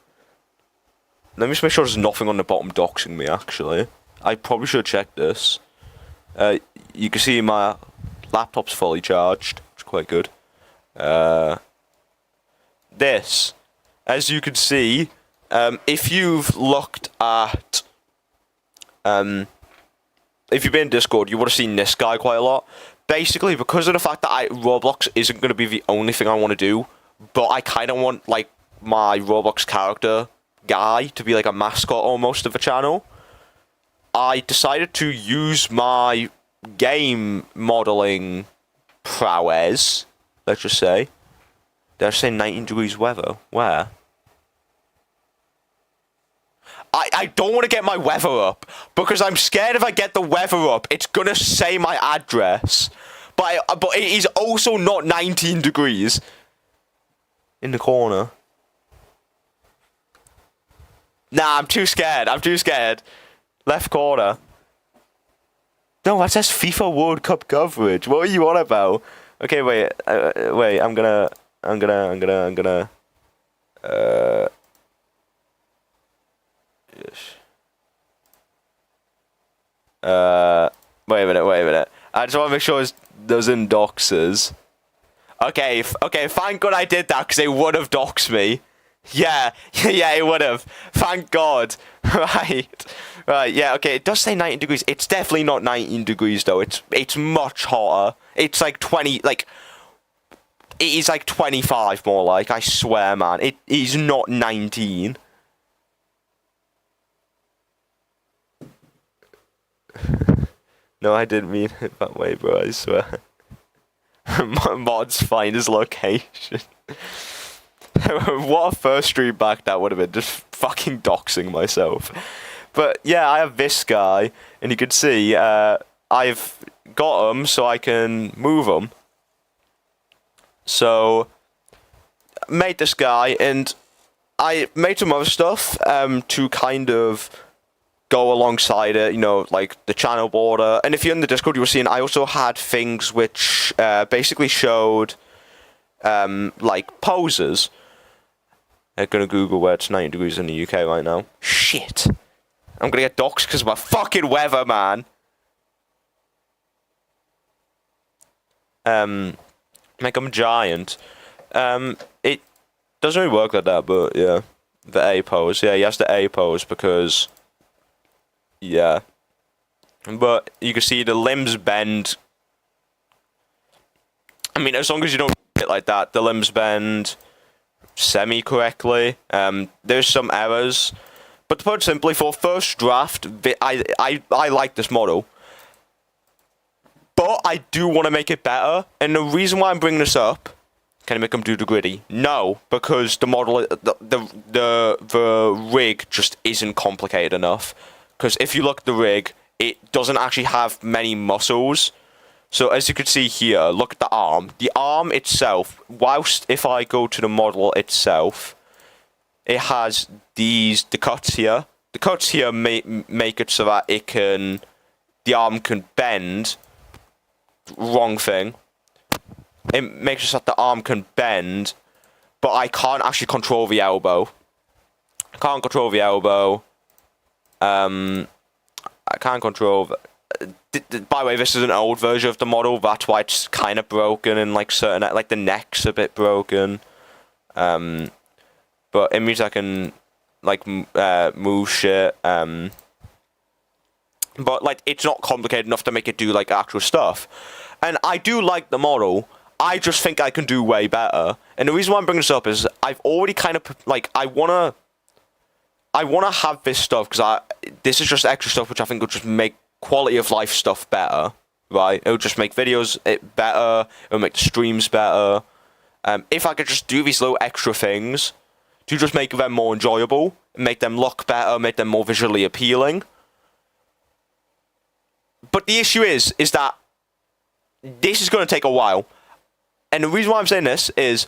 let me just make sure there's nothing on the bottom doxing me. Actually, I probably should check this. You can see my laptop's fully charged, which is quite good. This, as you can see, if you've looked at, if you've been in Discord, you would have seen this guy quite a lot. Basically, because of the fact that Roblox isn't going to be the only thing I want to do, but I kind of want, like, my Roblox character guy to be like a mascot almost of the channel, I decided to use my game modeling prowess, let's just say, They're saying 19 degrees weather. Where? I don't want to get my weather up because I'm scared if I get the weather up, it's gonna say my address. But it is also not 19 degrees. In the corner. Nah, I'm too scared. Left corner. No, that says FIFA World Cup coverage. What are you on about? Okay, wait. I'm gonna. Yes. Wait a minute. I just want to make sure those in doxers. Okay, thank God I did that, because they would have doxed me. Yeah, it would have. Thank God. Right, yeah, okay, it does say 19 degrees. It's definitely not 19 degrees, though. It's much hotter. It's like 20, like, it is like 25 more like, I swear, man. It is not 19. No, I didn't mean it that way, bro, I swear. Mods find his location. What a first stream back that would have been, just fucking doxing myself. But yeah, I have this guy, and you can see I've got him so I can move him. So, made this guy, and I made some other stuff to kind of go alongside it, you know, like the channel border. And if you're in the Discord, you were seeing I also had things which basically showed like poses. I'm gonna Google where it's 90 degrees in the UK right now. Shit. I'm gonna get doxxed because of my fucking weather, man. Make him giant. It doesn't really work like that, but yeah. The A pose. Yeah, he has the A pose because... Yeah. But you can see the limbs bend. I mean, as long as you don't do it like that, the limbs bend semi-correctly. There's some errors. But to put it simply, for first draft, I like this model. But I do want to make it better. And the reason why I'm bringing this up... Can I make them do the gritty? No, because the model... The rig just isn't complicated enough. Because if you look at the rig, it doesn't actually have many muscles. So as you can see here, look at the arm. The arm itself, whilst if I go to the model itself, it has the cuts here. The cuts here make it so that the arm can bend. Wrong thing. It makes it so that the arm can bend, but I can't actually control the elbow. I can't control the elbow. I can't control... By the way, this is an old version of the model. That's why it's kind of broken and like certain... Like the neck's a bit broken. But it means I can like move shit. But like it's not complicated enough to make it do like actual stuff. And I do like the model. I just think I can do way better. And the reason why I'm bringing this up is I've already kind of like I wanna have this stuff because this is just extra stuff which I think will just make quality of life stuff better, right? It'll just make videos better. It'll make the streams better. If I could just do these little extra things to just make them more enjoyable, make them look better, make them more visually appealing. But the issue is that this is going to take a while. And the reason why I'm saying this is,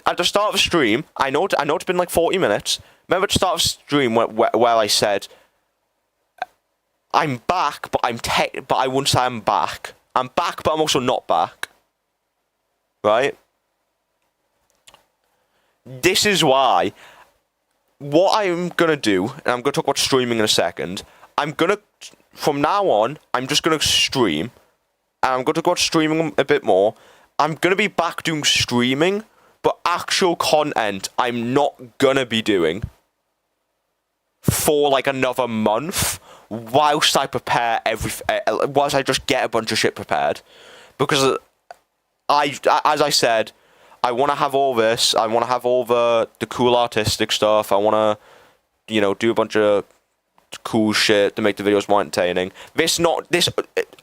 at the start of the stream, I know it's been like 40 minutes. Remember at the start of the stream where I said, I'm back, but I wouldn't say I'm back. I'm back, but I'm also not back. Right? This is why, what I'm going to do, and I'm going to talk about streaming in a second, from now on, I'm just going to stream, and I'm going to go streaming a bit more. I'm going to be back doing streaming, but actual content I'm not going to be doing for like another month whilst I prepare whilst I just get a bunch of shit prepared. Because as I said, I want to have all this. I want to have all the cool artistic stuff. I want to, do a bunch of cool shit to make the videos more entertaining.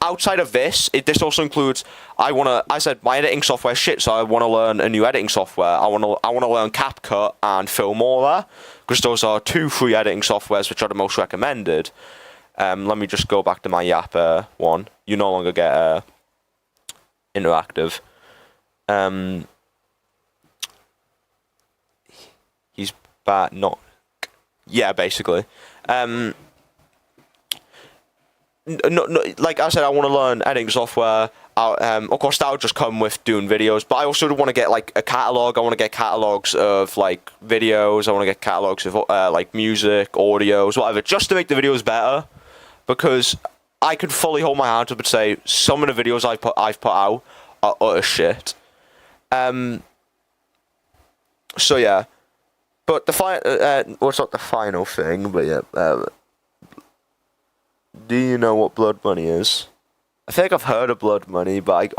Outside of this, this also includes, I said my editing software shit, so I want to learn a new editing software. I want to learn CapCut and Filmora, because those are 2 free editing softwares which are the most recommended. Let me just go back to my Yap one. You no longer get interactive. He's bad, not... Yeah, basically. Like I said, I want to learn editing software. Of course, that would just come with doing videos, but I also want to get like a catalog. I want to get catalogs of like videos. I want to get catalogs of like music, audios, whatever, just to make the videos better. Because I can fully hold my hands up and say some of the videos I've put out are utter shit. So yeah, but well, it's not the final thing, but yeah. Do you know what blood money is? I think I've heard of blood money, but I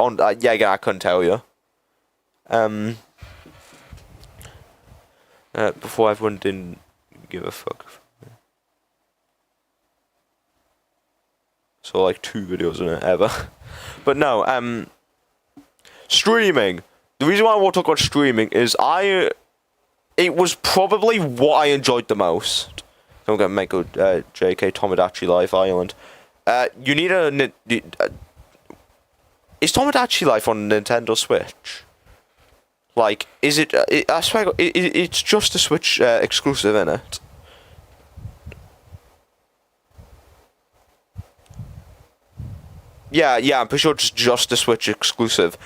couldn't tell you. Before everyone didn't give a fuck. So like 2 videos in it ever. But no, streaming. The reason why I want to talk about streaming is it was probably what I enjoyed the most. I'm gonna make a JK Tomodachi Life Island. You need is Tomodachi Life on Nintendo Switch? Like, is it? I swear, it's just a Switch exclusive, isn't it? Yeah, I'm pretty sure it's just a Switch exclusive.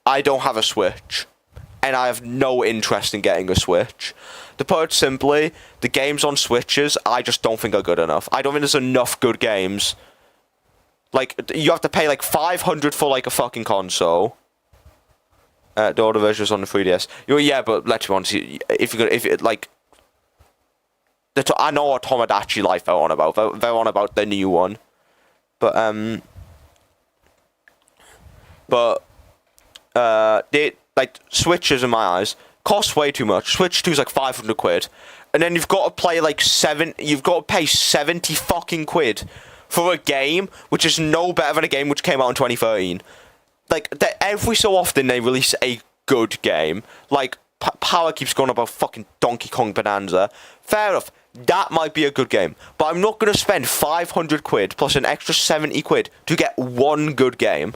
I don't have a Switch, and I have no interest in getting a Switch. To put it simply, the games on Switches, I just don't think are good enough. I don't think there's enough good games. Like, you have to pay like $500 for like a fucking console. The older versions on the 3DS. Yeah, but let's be honest, I know what Tomodachi Life they're on about. They're on about the new one. But they, like, Switches in my eyes cost way too much. Switch 2's like £500, and then you've got to play like you've got to pay 70 fucking quid for a game which is no better than a game which came out in 2013. Like, every so often they release a good game. Like, Power keeps going about fucking Donkey Kong Bonanza. Fair enough, that might be a good game, but I'm not going to spend 500 quid plus an extra 70 quid to get one good game.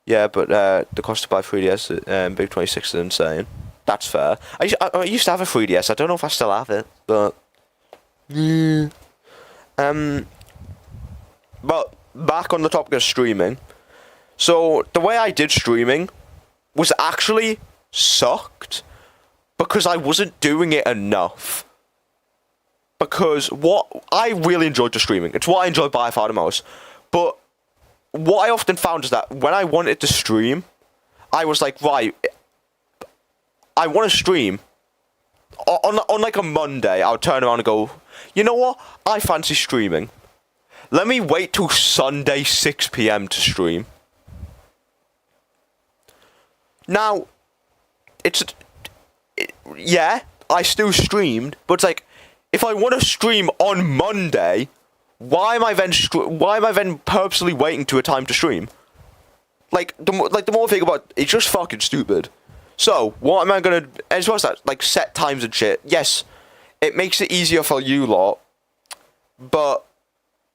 Yeah, but the cost to buy 3DS Big 26 is insane. That's fair. I used to have a 3DS. I don't know if I still have it, but... Yeah. But back on the topic of streaming. So, the way I did streaming was actually sucked because I wasn't doing it enough. Because I really enjoyed the streaming. It's what I enjoyed by far the most. But what I often found is that when I wanted to stream, I was like, right, I want to stream. On like a Monday, I would turn around and go, you know what? I fancy streaming. Let me wait till Sunday 6 PM to stream. Now, yeah, I still streamed, but it's like, if I want to stream on Monday, why am I then purposely waiting to a time to stream? Like the more I think about it, it's just fucking stupid. So what am I gonna, as well as that, like, set times and shit? Yes, it makes it easier for you lot, but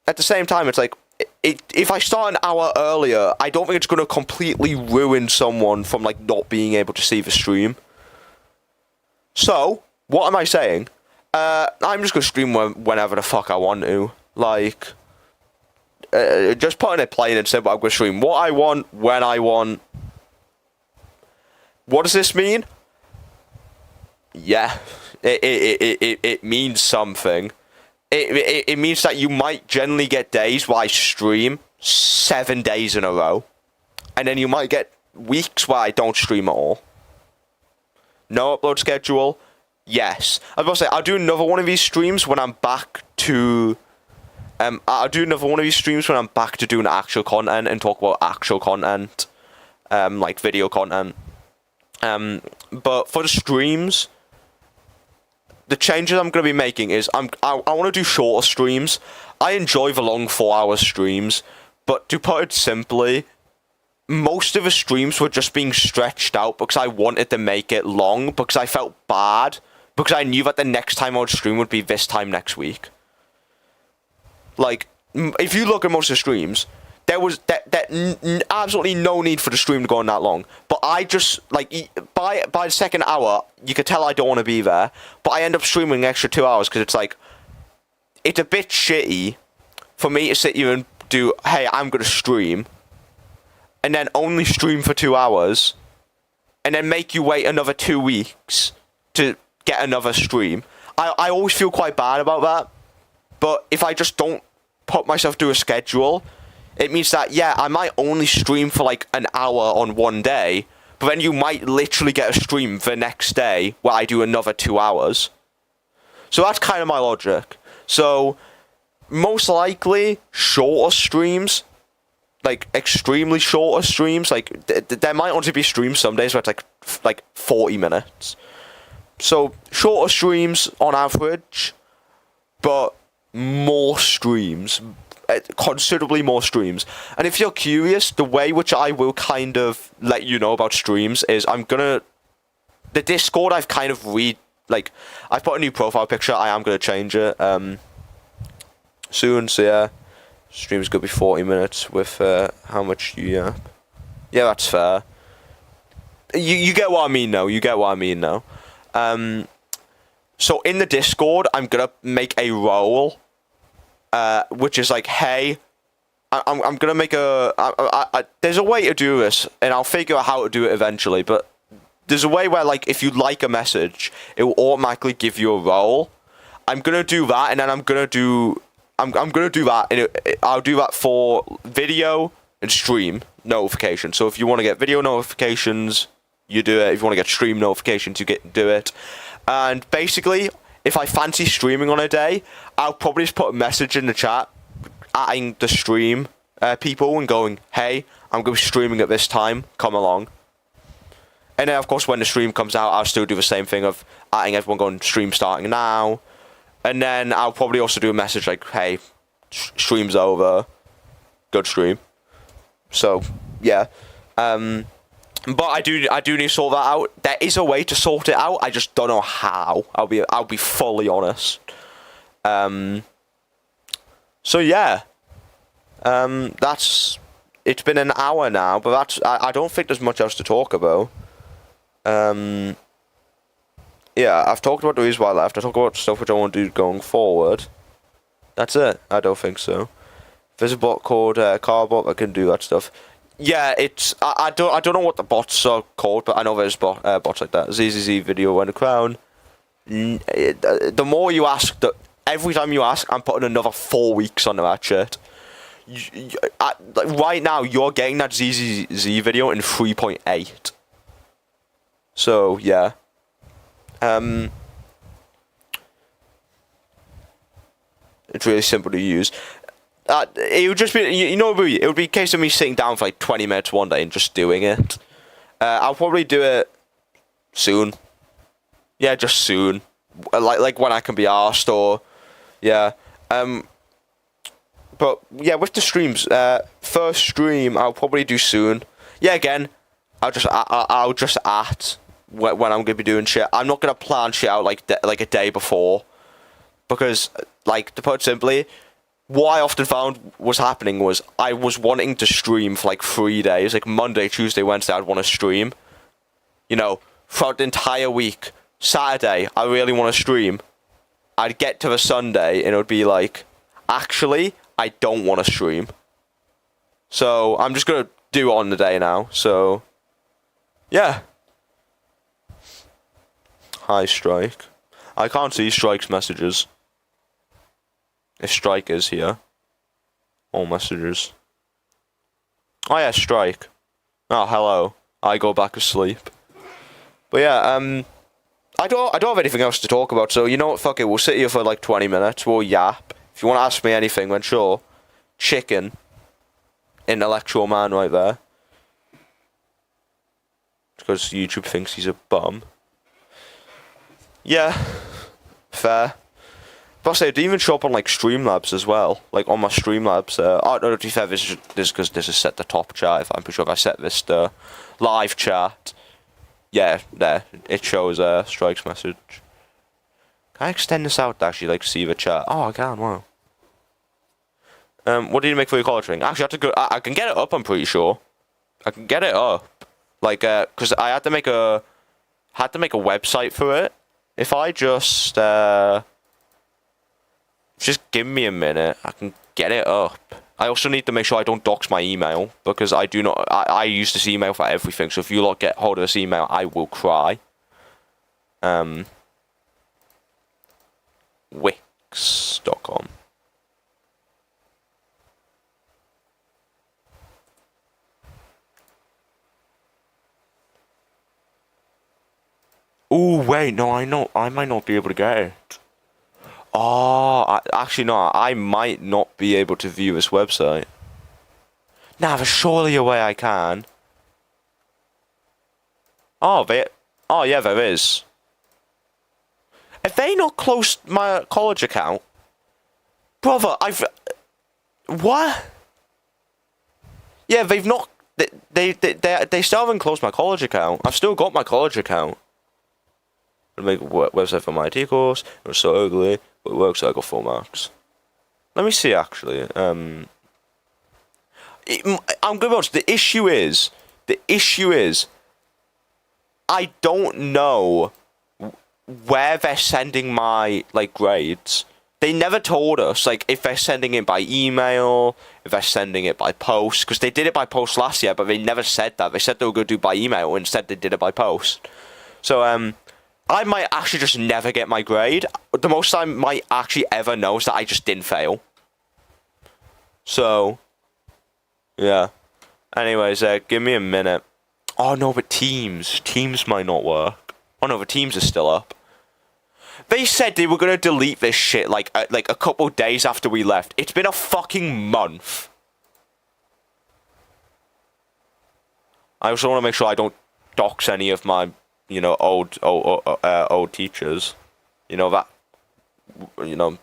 at the same time, it's like, if I start an hour earlier, I don't think it's gonna completely ruin someone from like not being able to see the stream. So what am I saying? I'm just gonna stream whenever the fuck I want to. Like, just putting it plain and simple, I'm gonna stream what I want, when I want. What does this mean? Yeah, it means something. It means that you might generally get days where I stream 7 days in a row, and then you might get weeks where I don't stream at all. No upload schedule. Yes, I was about to say, I'll do another one of these streams when I'm back to. I'll do another one of these streams when I'm back to doing actual content and talk about actual content, like video content. But for the streams, the changes I'm going to be making is I want to do shorter streams. I enjoy the long 4-hour streams, but to put it simply, most of the streams were just being stretched out because I wanted to make it long, because I felt bad, because I knew that the next time I would stream would be this time next week. Like, if you look at most of the streams, there was absolutely no need for the stream to go on that long. But I just, like, by the second hour, you could tell I don't want to be there. But I end up streaming an extra 2 hours because it's like, it's a bit shitty for me to sit here and do, hey, I'm going to stream, and then only stream for 2 hours, and then make you wait another 2 weeks to get another stream. I always feel quite bad about that. But if I just don't put myself to a schedule, it means that, yeah, I might only stream for like an hour on one day, but then you might literally get a stream the next day where I do another 2 hours. So that's kind of my logic. So, most likely, shorter streams, like extremely shorter streams, like there might only be streams some days where it's like 40 minutes. So, shorter streams on average, but more streams, considerably more streams. And if you're curious, the way which I will kind of let you know about streams is the Discord I've kind of I've put a new profile picture. I am going to change it soon, so yeah, stream's going to be 40 minutes with how much you yap. Yeah, that's fair. You get what I mean now, so in the Discord, I'm going to make a role, which is like, hey, I'm going to make there's a way to do this, and I'll figure out how to do it eventually, but there's a way where, like, if you like a message, it will automatically give you a role. I'm going to do that, and then I'm going to do that, and I'll do that for video and stream notifications. So if you want to get video notifications, you do it. If you want to get stream notifications, you do it. And basically, if I fancy streaming on a day, I'll probably just put a message in the chat, adding the stream people and going, hey, I'm going to be streaming at this time, come along. And then, of course, when the stream comes out, I'll still do the same thing of adding everyone, going, stream starting now. And then I'll probably also do a message like, hey, stream's over, good stream. So, yeah. But I do need to sort that out. There is a way to sort it out. I just don't know how. I'll be fully honest. So yeah. It's been an hour now, but I don't think there's much else to talk about. Yeah, I've talked about the reason why I left. I talked about stuff which I want to do going forward. That's it. I don't think so. There's a bot called Carbot that can do that stuff. Yeah, it's I don't know what the bots are called, but I know there's bots like that. ZZZ video when a crown. The more you ask, every time you ask, I'm putting another 4 weeks onto that shit. Right now, you're getting that ZZZ video in 3.8. So yeah. It's really simple to use. It would just be, it would be a case of me sitting down for like 20 minutes one day and just doing it. I'll probably do it soon. Yeah, just soon. Like when I can be arsed, or yeah. But yeah, with the streams, first stream I'll probably do soon. Yeah, again, I'll just at when I'm gonna be doing shit. I'm not gonna plan shit out like a day before, because, like, to put it simply, what I often found was happening was I was wanting to stream for like 3 days, like Monday, Tuesday, Wednesday. I'd want to stream, throughout the entire week. Saturday, I really want to stream. I'd get to the Sunday and it would be like, actually, I don't want to stream. So I'm just gonna do it on the day now. So yeah. Hi, Strike. I can't see Strike's messages. If Strike is here. All messages. Oh yeah, Strike. Oh, hello. I go back to sleep. But yeah, I don't have anything else to talk about, so you know what, fuck it, we'll sit here for like 20 minutes, we'll yap. If you want to ask me anything, then sure. Chicken. Intellectual man right there. Because YouTube thinks he's a bum. Yeah. Fair. But I say, it didn't even show up on like Streamlabs as well. Like on my Streamlabs. Oh no, to be fair, this is because this is set the top chat. If I'm pretty sure if I set this to live chat, yeah, there it shows Strike's message. Can I extend this out to actually like see the chat? Oh, I can. Wow. What did you make for your college ring? Actually, I have to go. I can get it up. I'm pretty sure. I can get it up. Like, cause I had to make a website for it. If I just give me a minute, I can get it up. I also need to make sure I don't dox my email because I do not. I use this email for everything. So if you lot get hold of this email, I will cry. Wix.com. Oh wait, no, I might not be able to get it. Oh, actually no, I might not be able to view this website. Nah, there's surely a way I can. Oh, yeah, there is. Have they not closed my college account? Brother, what? Yeah, they've not... They still haven't closed my college account. I've still got my college account. I make a website for my IT course. It was so ugly, but it works, so I got 4 marks. Let me see, actually. I'm gonna be honest, the issue is, I don't know where they're sending my, like, grades. They never told us, like, if they're sending it by email, if they're sending it by post, because they did it by post last year, but they never said that. They said they were going to do it by email, instead they did it by post. So, I might actually just never get my grade. The most I might actually ever know is that I just didn't fail. So, yeah. Anyways, give me a minute. Oh no, but Teams might not work. Oh no, the Teams is still up. They said they were gonna delete this shit like a couple days after we left. It's been a fucking month. I also want to make sure I don't dox any of my, you know, old teachers. You know that. You know,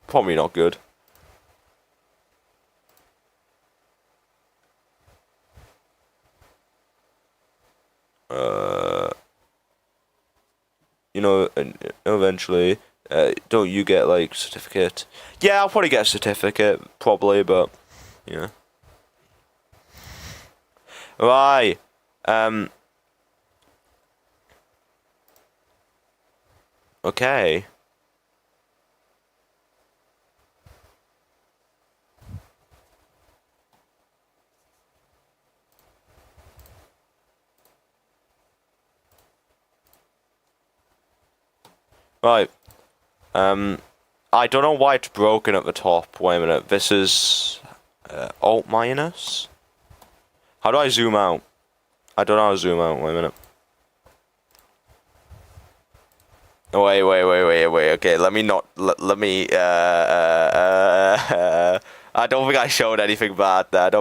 probably not good. You know, eventually, don't you get like certificate? Yeah, I'll probably get a certificate, probably, but yeah. Right. Okay. Right. I don't know why it's broken at the top. Wait a minute. This is Alt minus. How do I zoom out? I don't know how to zoom out. Wait a minute. Wait. Okay, let me not. Let me. I don't think I showed anything bad there.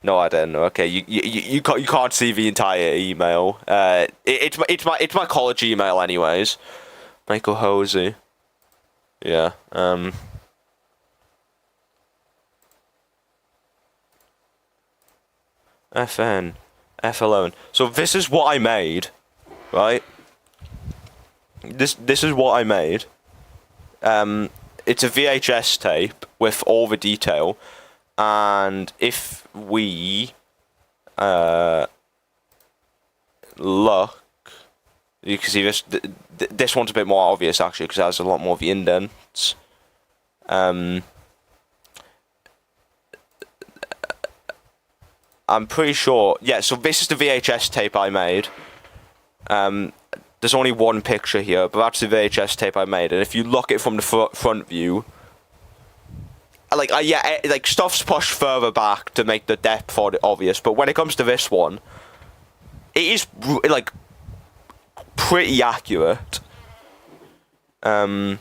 No, I didn't. Okay, you can't see the entire email. It's my college email, anyways. Michael Hosey. Yeah. FN. F11. So this is what I made, right? This is what I made. It's a VHS tape with all the detail, and if we look, you can see this. This one's a bit more obvious actually because it has a lot more of the indents. I'm pretty sure. Yeah, so this is the VHS tape I made. There's only one picture here, but that's the VHS tape I made. And if you look at it from the front view, like stuff's pushed further back to make the depth of it obvious. But when it comes to this one, it is like pretty accurate. I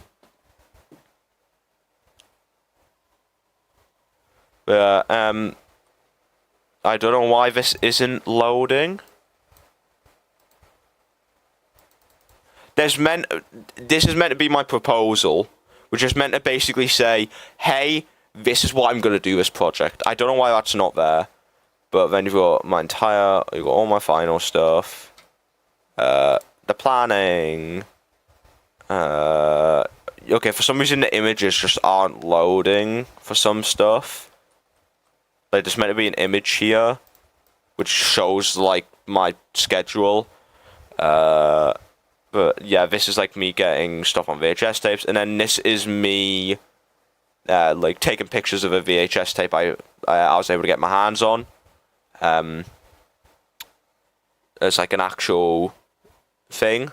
don't know why this isn't loading. this is meant to be my proposal, which is meant to basically say, hey, this is what I'm going to do this project. I don't know why that's not there. But then you've got you've got all my final stuff. The planning. Okay, for some reason the images just aren't loading for some stuff. Like, there's meant to be an image here, which shows, like, my schedule. But yeah, this is, like, me getting stuff on VHS tapes. And then this is me, like, taking pictures of a VHS tape I was able to get my hands on. As, like, an actual thing.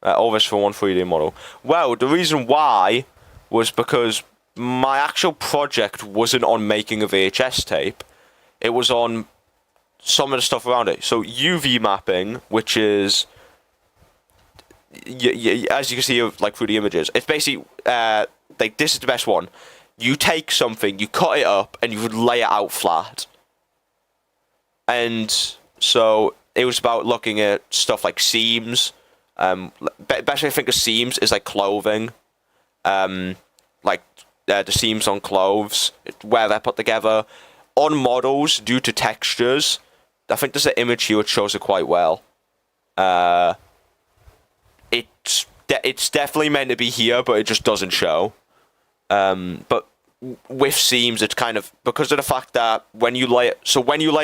All this for one 3D model. Well, the reason why was because my actual project wasn't on making a VHS tape. It was on some of the stuff around it. So UV mapping, which is, as you can see, like, through the images, it's basically, like, this is the best one. You take something, you cut it up, and you would lay it out flat. And so it was about looking at stuff like seams. Best way to think of seams is like clothing. Like the seams on clothes, where they're put together. On models, due to textures, I think there's an image here which shows it quite well. It's definitely meant to be here, but it just doesn't show. But with seams, it's kind of because of the fact that when you lay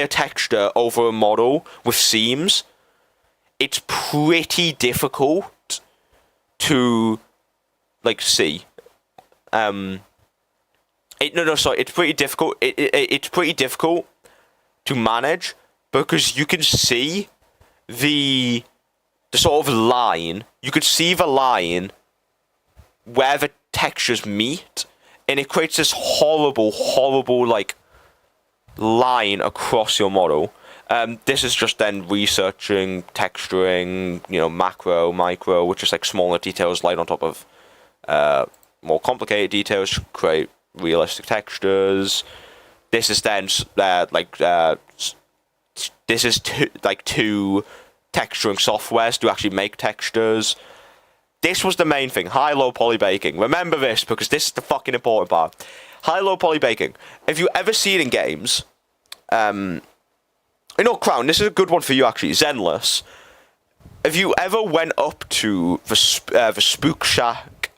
a texture over a model with seams, it's pretty difficult to, like, see. It's pretty difficult. It's pretty difficult to manage because you can see the sort of line. You could see the line where the textures meet, and it creates this horrible, like, line across your model. This is just then researching, texturing, macro, micro, which is like smaller details laid on top of more complicated details to create realistic textures. This is then this is two texturing softwares to actually make textures. This was the main thing, high-low poly baking. Remember this, because this is the fucking important part. High-low poly baking. If you ever see it in games, Crown, this is a good one for you, actually, Zenless. If you ever went up to the Spook Shack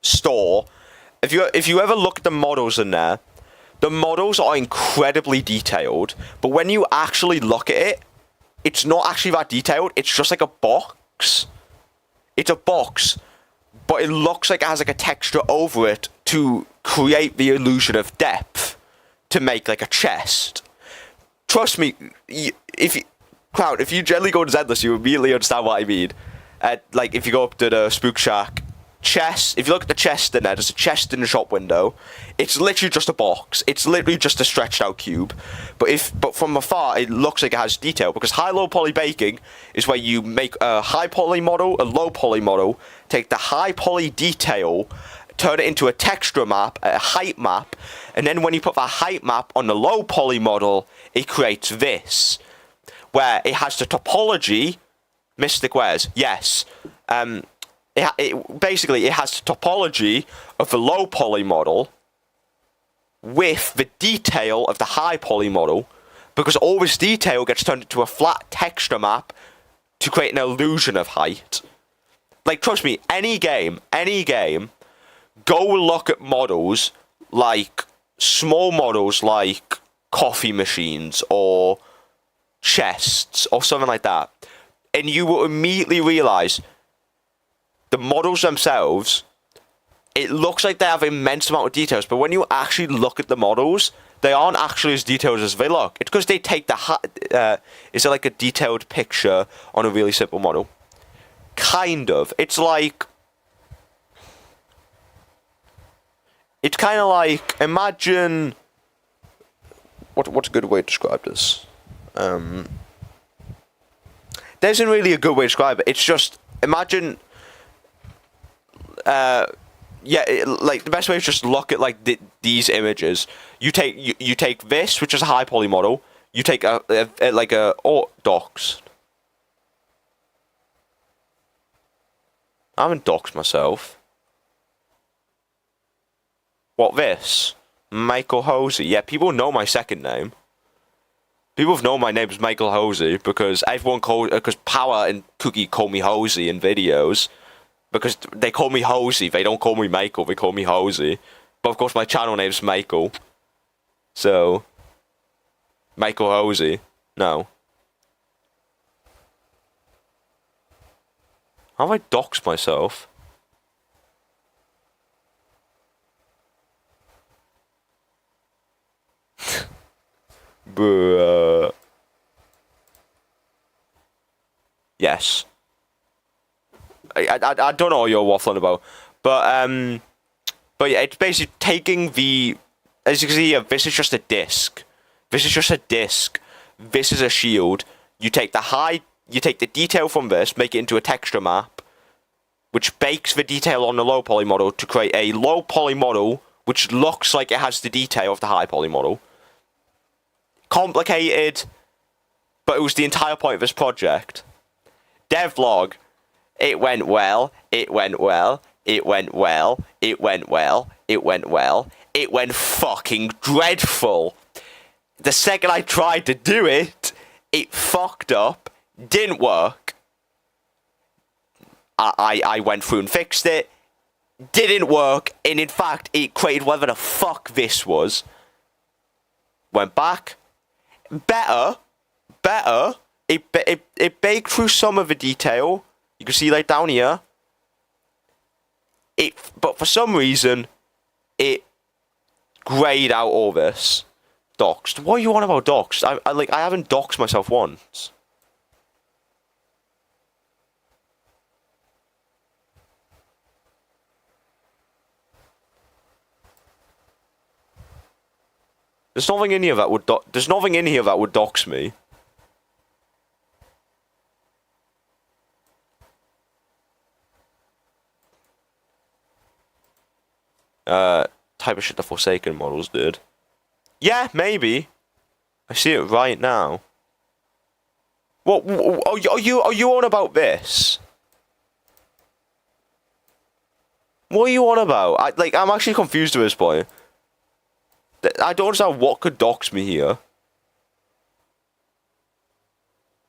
store, if you ever look at the models in there, the models are incredibly detailed, but when you actually look at it, it's not actually that detailed. It's just like a box. It's a box, but it looks like it has like a texture over it to create the illusion of depth, to make like a chest. Trust me, if you generally go to Zenless, you immediately understand what I mean. Like, if you go up to the Spook Shack chest, if you look at the chest in there, there's a chest in the shop window. It's literally just a box. It's literally just a stretched out cube. But from afar, it looks like it has detail, because high-low poly baking is where you make a high poly model, a low poly model, take the high poly detail, turn it into a texture map, a height map, and then when you put that height map on the low poly model, it creates this, where it has the topology. Mystic Wares, yes. Basically, it has the topology of the low poly model with the detail of the high poly model, because all this detail gets turned into a flat texture map to create an illusion of height. Like, trust me, any game, go look at models, like small models like coffee machines or chests or something like that, and you will immediately realize the models themselves, it looks like they have an immense amount of details, but when you actually look at the models, they aren't actually as detailed as they look. It's because they take is it like a detailed picture on a really simple model? Kind of. It's kind of like, imagine, what's a good way to describe this? There isn't really a good way to describe it. It's just, imagine, like, the best way is just look at, like, these images. You take this, which is a high poly model. You take docs. I haven't doxed myself. What, this? Michael Hosey. Yeah, people know my second name. People have known my name is Michael Hosey because because Power and Cookie call me Hosey in videos. Because they call me Hosey, they don't call me Michael, they call me Hosey. But of course my channel name's Michael. So, Michael Hosey. No. How have I doxed myself? Bruh. Yes. I don't know what you're waffling about, but yeah, it's basically taking the, as you can see here, this is just a disc. This is just a disc. This is a shield. You take the detail from this, make it into a texture map, which bakes the detail on the low poly model to create a low poly model, which looks like it has the detail of the high poly model. Complicated, but it was the entire point of this project. Devlog. It went well, it went well, it went well, it went well, it went well, it went fucking dreadful. The second I tried to do it, it fucked up, didn't work. I went through and fixed it, didn't work, and in fact, it created whatever the fuck this was. Went back, better, it baked through some of the detail. You can see like down here. But for some reason, it grayed out all this. Doxed. What are you on about doxed? I haven't doxed myself once. There's nothing in here that would there's nothing in here that would dox me. Type of shit the Forsaken models did. Yeah, maybe. I see it right now. What? Are you on about this? What are you on about? I'm actually confused at this point. I don't understand what could dox me here.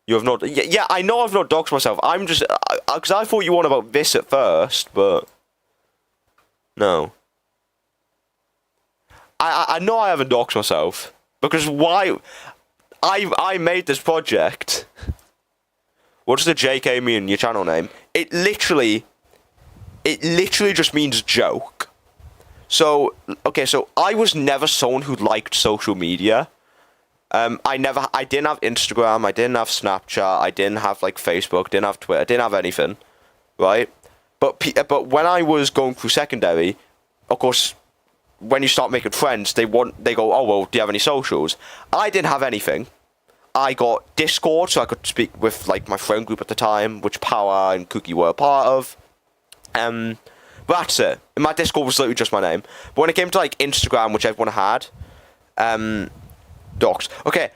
You have not. Yeah, I know I've not doxed myself. I'm just because I thought you were on about this at first, but no. I know I haven't doxed myself because why? I made this project. What's the JK mean in your channel name? It literally just means joke. So okay, so I was never someone who liked social media. I didn't have Instagram, I didn't have Snapchat, I didn't have like Facebook, didn't have Twitter, didn't have anything, right? But when I was going through secondary, of course, when you start making friends, they go, oh well, do you have any socials? I didn't have anything. I got Discord, so I could speak with like my friend group at the time, which Power and Cookie were a part of. But that's it. And my Discord was literally just my name. But when it came to like Instagram, which everyone had, docs. Okay,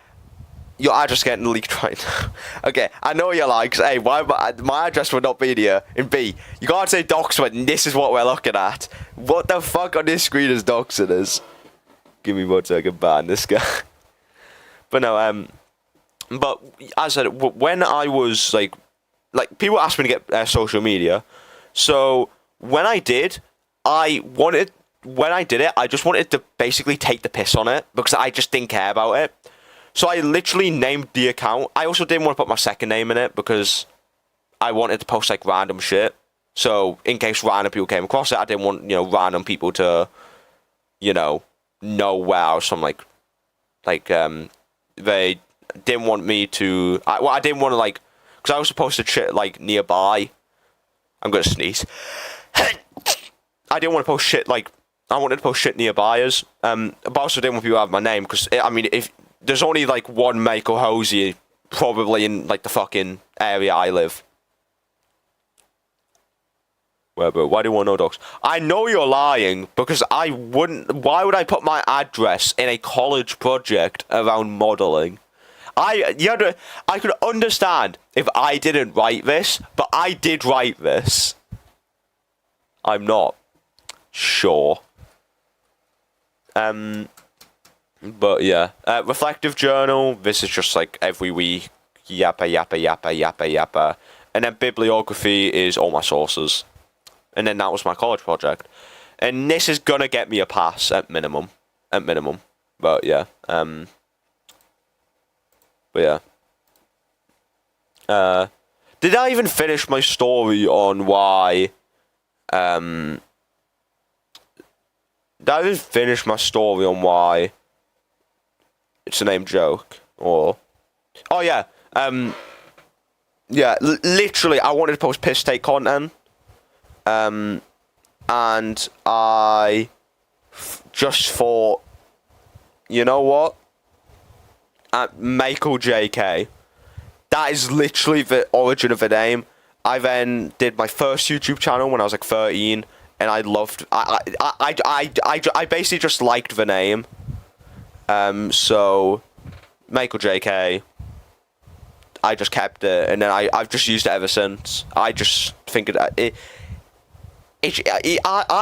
your address getting leaked right now. Okay, I know you're like, hey, why my address would not be here. And B, you can't say docs when this is what we're looking at. What the fuck on this screen is doxing us? Give me 1 second, ban this guy. But no, but as I said, when I was like people asked me to get social media, so when I did it, I just wanted to basically take the piss on it because I just didn't care about it. So I literally named the account. I also didn't want to put my second name in it because I wanted to post like random shit. So in case random people came across it, I didn't want, random people to, know where I was from. They didn't want me to. I didn't want to because I was supposed to shit nearby. I'm gonna sneeze. I didn't want to post shit I wanted to post shit nearby us. But I also didn't want people to have my name because if there's only one Michael Hosey probably in the fucking area I live. Where, bro? Why do you want to know, docs? I know you're lying because I wouldn't. Why would I put my address in a college project around modeling? I could understand if I didn't write this, but I did write this. I'm not sure. But yeah, reflective journal. This is just like every week, yappa yappa yappa yappa yappa, and then bibliography is all my sources, and then that was my college project, and this is gonna get me a pass at minimum, But yeah, did I even finish my story on why? Did I even finish my story on why? It's a name joke, or oh yeah, literally I wanted to post piss take content, and I just thought, you know what, Michael JK, that is literally the origin of the name. I then did my first YouTube channel when I was like 13, and I loved, I basically just liked the name. So Michael JK, I just kept it, and then I've just used it ever since. I just think I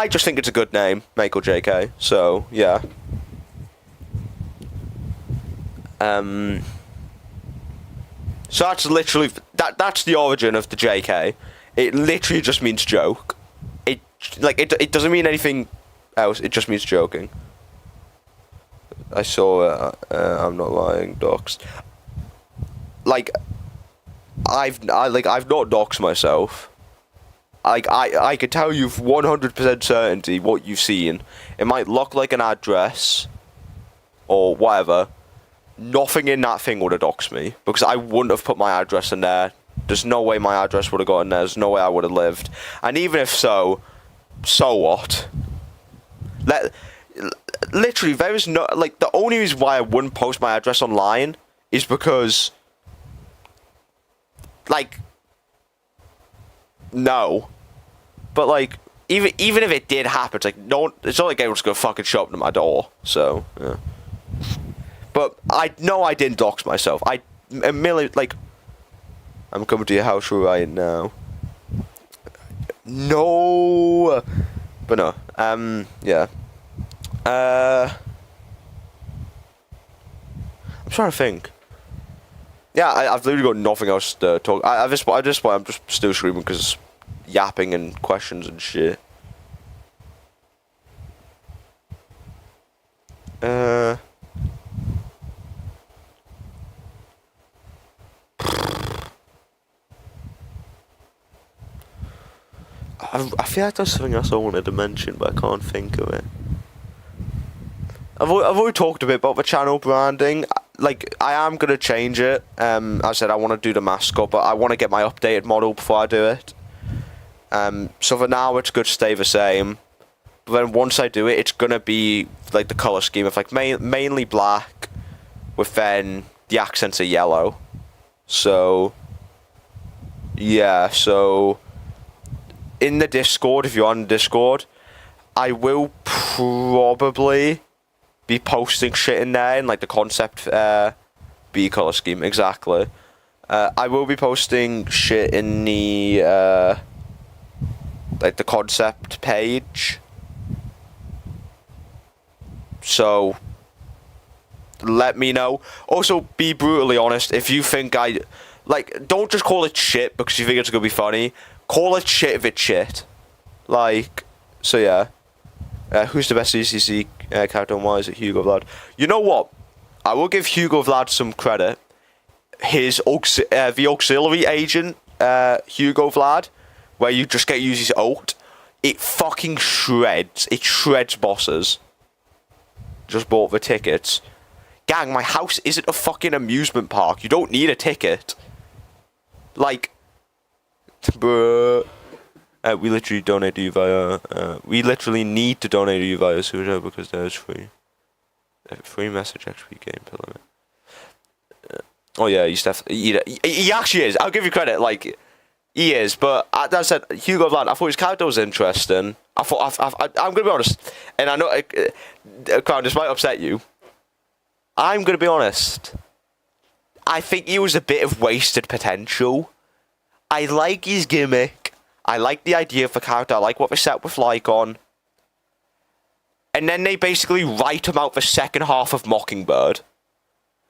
just think it's a good name, Michael JK. So yeah. So that's literally that's the origin of the JK. It literally just means joke. It doesn't mean anything else. It just means joking. I saw it. I'm not lying. Doxed. I've not doxed myself. I could tell you 100% certainty what you've seen. It might look like an address or whatever. Nothing in that thing would have doxed me because I wouldn't have put my address in there. There's no way my address would have gotten there. There's no way I would have lived. And even if so what? Literally, there is no, the only reason why I wouldn't post my address online is because, no. But, even if it did happen, it's it's not like anyone's gonna fucking show up to my door, so, yeah. But I know I didn't dox myself. I'm coming to your house right now. No! But no, yeah. I'm trying to think. Yeah, I've literally got nothing else to talk. At this point, I'm just still screaming because yapping and questions and shit. I feel like there's something else I wanted to mention, but I can't think of it. I've already talked a bit about the channel branding. I am going to change it. I said I want to do the mascot, but I want to get my updated model before I do it. So for now, it's good to stay the same. But then once I do it, it's going to be, the colour scheme of, mainly black, with then the accents are yellow. So, yeah, so in the Discord, if you're on Discord, I will probably be posting shit in there in the concept B color scheme, exactly. I will be posting shit in the the concept page. So let me know. Also, be brutally honest. If you think don't just call it shit because you think it's gonna be funny. Call it shit if it's shit. So yeah. Who's the best CCC character and why is it Hugo Vlad? You know what? I will give Hugo Vlad some credit. His the auxiliary agent, Hugo Vlad, where you just get to use his ult, it fucking shreds. It shreds bosses. Just bought the tickets. Gang, my house isn't a fucking amusement park. You don't need a ticket. Bruh. We literally donate to you via. We literally need to donate to you via Sujo because there's free message XP gameplay limit. Oh yeah, he's definitely. He actually is. I'll give you credit. He is. But that said, Hugo Vlad, I thought his character was interesting. I'm gonna be honest, and I know, Crown, this might upset you. I'm gonna be honest. I think he was a bit of wasted potential. I like his gimmick. I like the idea of the character. I like what they set with Lycon. And then they basically write him out the second half of Mockingbird.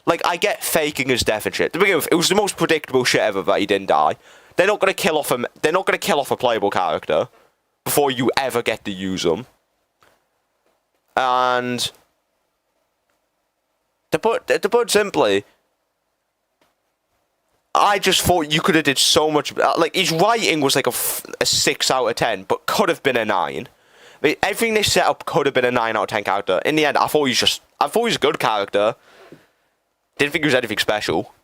Like, I get faking his death and shit. To begin with, it was the most predictable shit ever that he didn't die. They're not gonna kill off him. They're not gonna kill off a playable character before you ever get to use them. And to put it simply, I just thought you could have did so much. Like, his writing was like a 6 out of 10, but could have been a 9. Everything they set up could have been a 9 out of 10 character. In the end, I thought he was a good character. Didn't think he was anything special,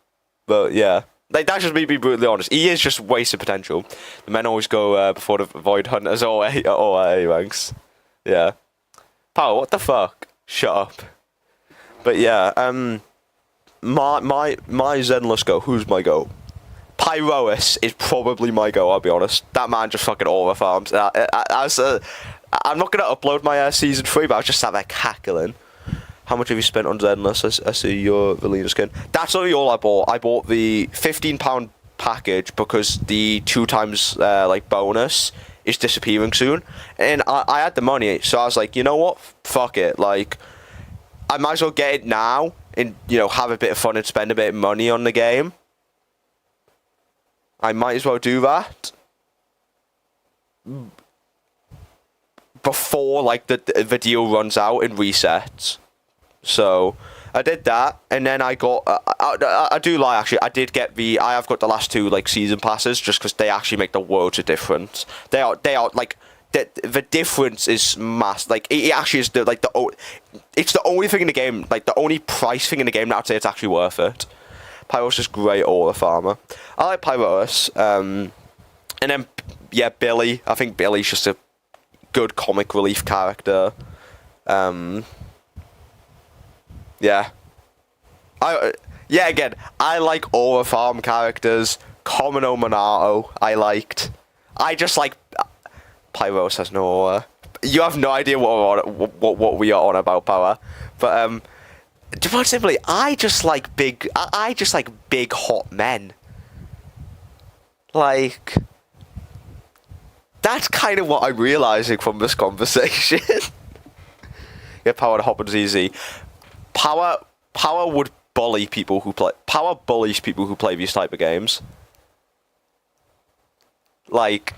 but yeah. Like, that's just me being brutally honest. He is just wasted potential. The men always go before the Void Hunters. Oh, hey, thanks. Yeah. Power, what the fuck? Shut up. But yeah, my Zenless go. Who's my go? Pyrois is probably my go. I'll be honest. That man just fucking aura farms. I'm not gonna upload my season 3, but I was just sat there cackling. How much have you spent on Zenless? I see your Valina skin. That's only all I bought. I bought the £15 package because the 2 times like bonus is disappearing soon, and I had the money, so I was like, you know what? Fuck it. Like, I might as well get it now and, you know, have a bit of fun and spend a bit of money on the game. I might as well do that before, like, the deal runs out and resets. So I did that, and then I got. I do lie, actually. I have got the last 2 like season passes just because they actually make the world of difference. They are like the difference is mass. Like, it actually is it's the only thing in the game, like the only price thing in the game that I'd say it's actually worth it. Pyros is great aura farmer. I like Pyros. And then yeah, Billy. I think Billy's just a good comic relief character. Yeah. Again, I like aura farm characters. Commono Monaro, I liked. I just like Pyros has no aura. You have no idea what we are on about, Power. But to put it simply, I just like big hot men. Like, that's kind of what I'm realizing from this conversation. Yeah, Power to hop on ZZ. Power would bully people who play. Power bullies people who play these type of games. Like,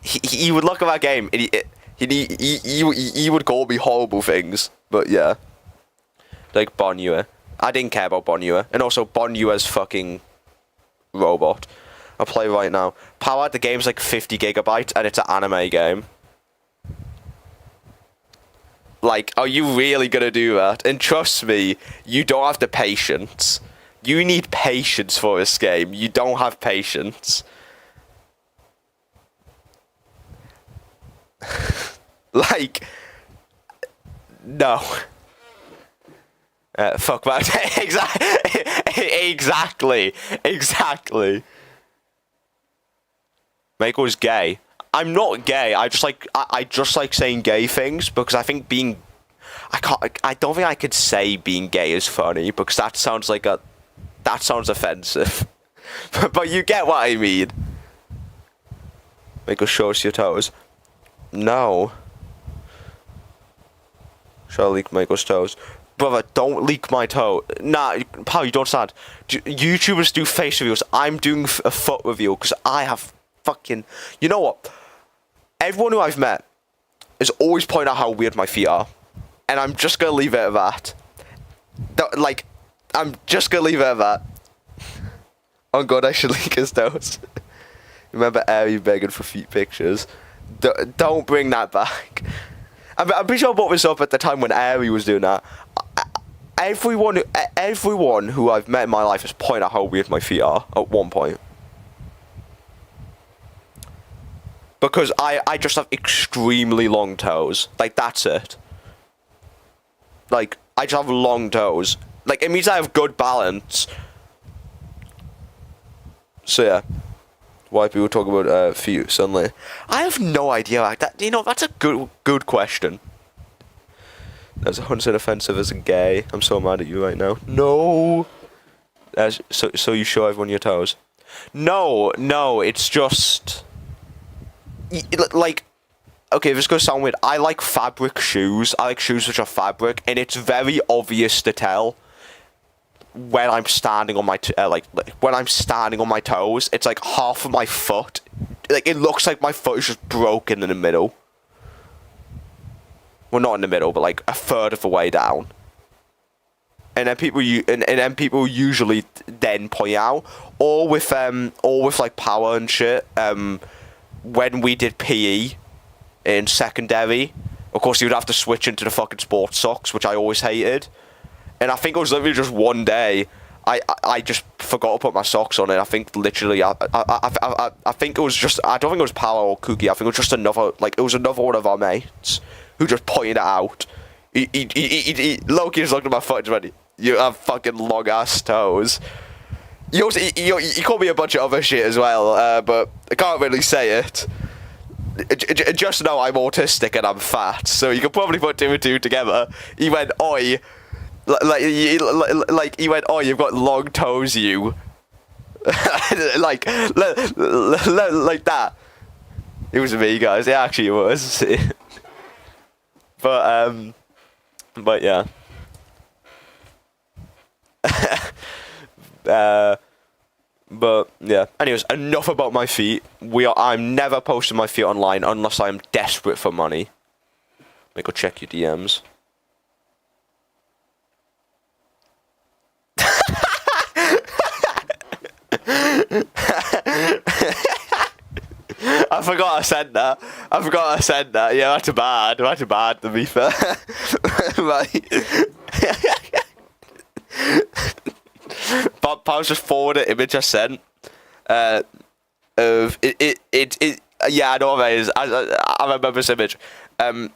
he would look at that game and he would call me horrible things. But yeah, like Bonua. I didn't care about Bonua, and also Bonua's fucking robot. I'll play right now. Power, the game's like 50 gigabytes and it's an anime game. Like, are you really gonna do that? And trust me, you don't have the patience. You need patience for this game. You don't have patience. Like, no. Fuck that. Exactly. Mako's gay. I'm not gay. I just like saying gay things because I think being. I don't think I could say being gay is funny because that sounds offensive. But you get what I mean. Mako, show us your toes. No. Shall I leak Mako's toes? Brother, don't leak my toe. Nah, pal, you don't stand. YouTubers do face reveals. I'm doing a foot reveal because I have fucking. You know what? Everyone who I've met has always pointed out how weird my feet are. And I'm just going to leave it at that. I'm just going to leave it at that. Oh god, I should leak his toes. Remember Ari begging for feet pictures? Don't bring that back. I'm pretty sure I brought this up at the time when Ari was doing that. Everyone who I've met in my life has pointed out how weird my feet are at one point. Because I just have extremely long toes. Like, that's it. Like, I just have long toes. Like, it means I have good balance. So, yeah. Why people talk about feet suddenly. I have no idea. Like that, you know, that's a good question. That's 100% offensive as a gay. I'm so mad at you right now. No. So you show everyone your toes? No, it's just. like, okay, this is gonna sound weird. I like fabric shoes. I like shoes which are fabric, and it's very obvious to tell when I'm standing on my when I'm standing on my toes. It's like half of my foot. Like, it looks like my foot is just broken in the middle. Well, not in the middle, but like a third of the way down. And then people usually then point out, or with like power and shit. When we did PE in secondary, of course you'd have to switch into the fucking sports socks, which I always hated. And I think it was literally just one day, I just forgot to put my socks on it. I think literally, I think it was just, I don't think it was Power or Cookie. I think it was just another one of our mates who just pointed it out. Loki just looked at my foot and went, "You have fucking long ass toes." You called me a bunch of other shit as well, but I can't really say it. Just know I'm autistic and I'm fat, so you can probably put two and two together. He went, "Oi." Like he went, "Oh, you've got long toes, you." like that. It was me, guys. It actually was. But yeah. But yeah. Anyways, enough about my feet. I'm never posting my feet online unless I'm desperate for money. Let me go check your DMs. I forgot I said that. Yeah, that's bad. That's bad, to be fair. Right. But Paul's just forwarded an image I sent. Of it. Yeah, I know what it is. I remember this image. I'm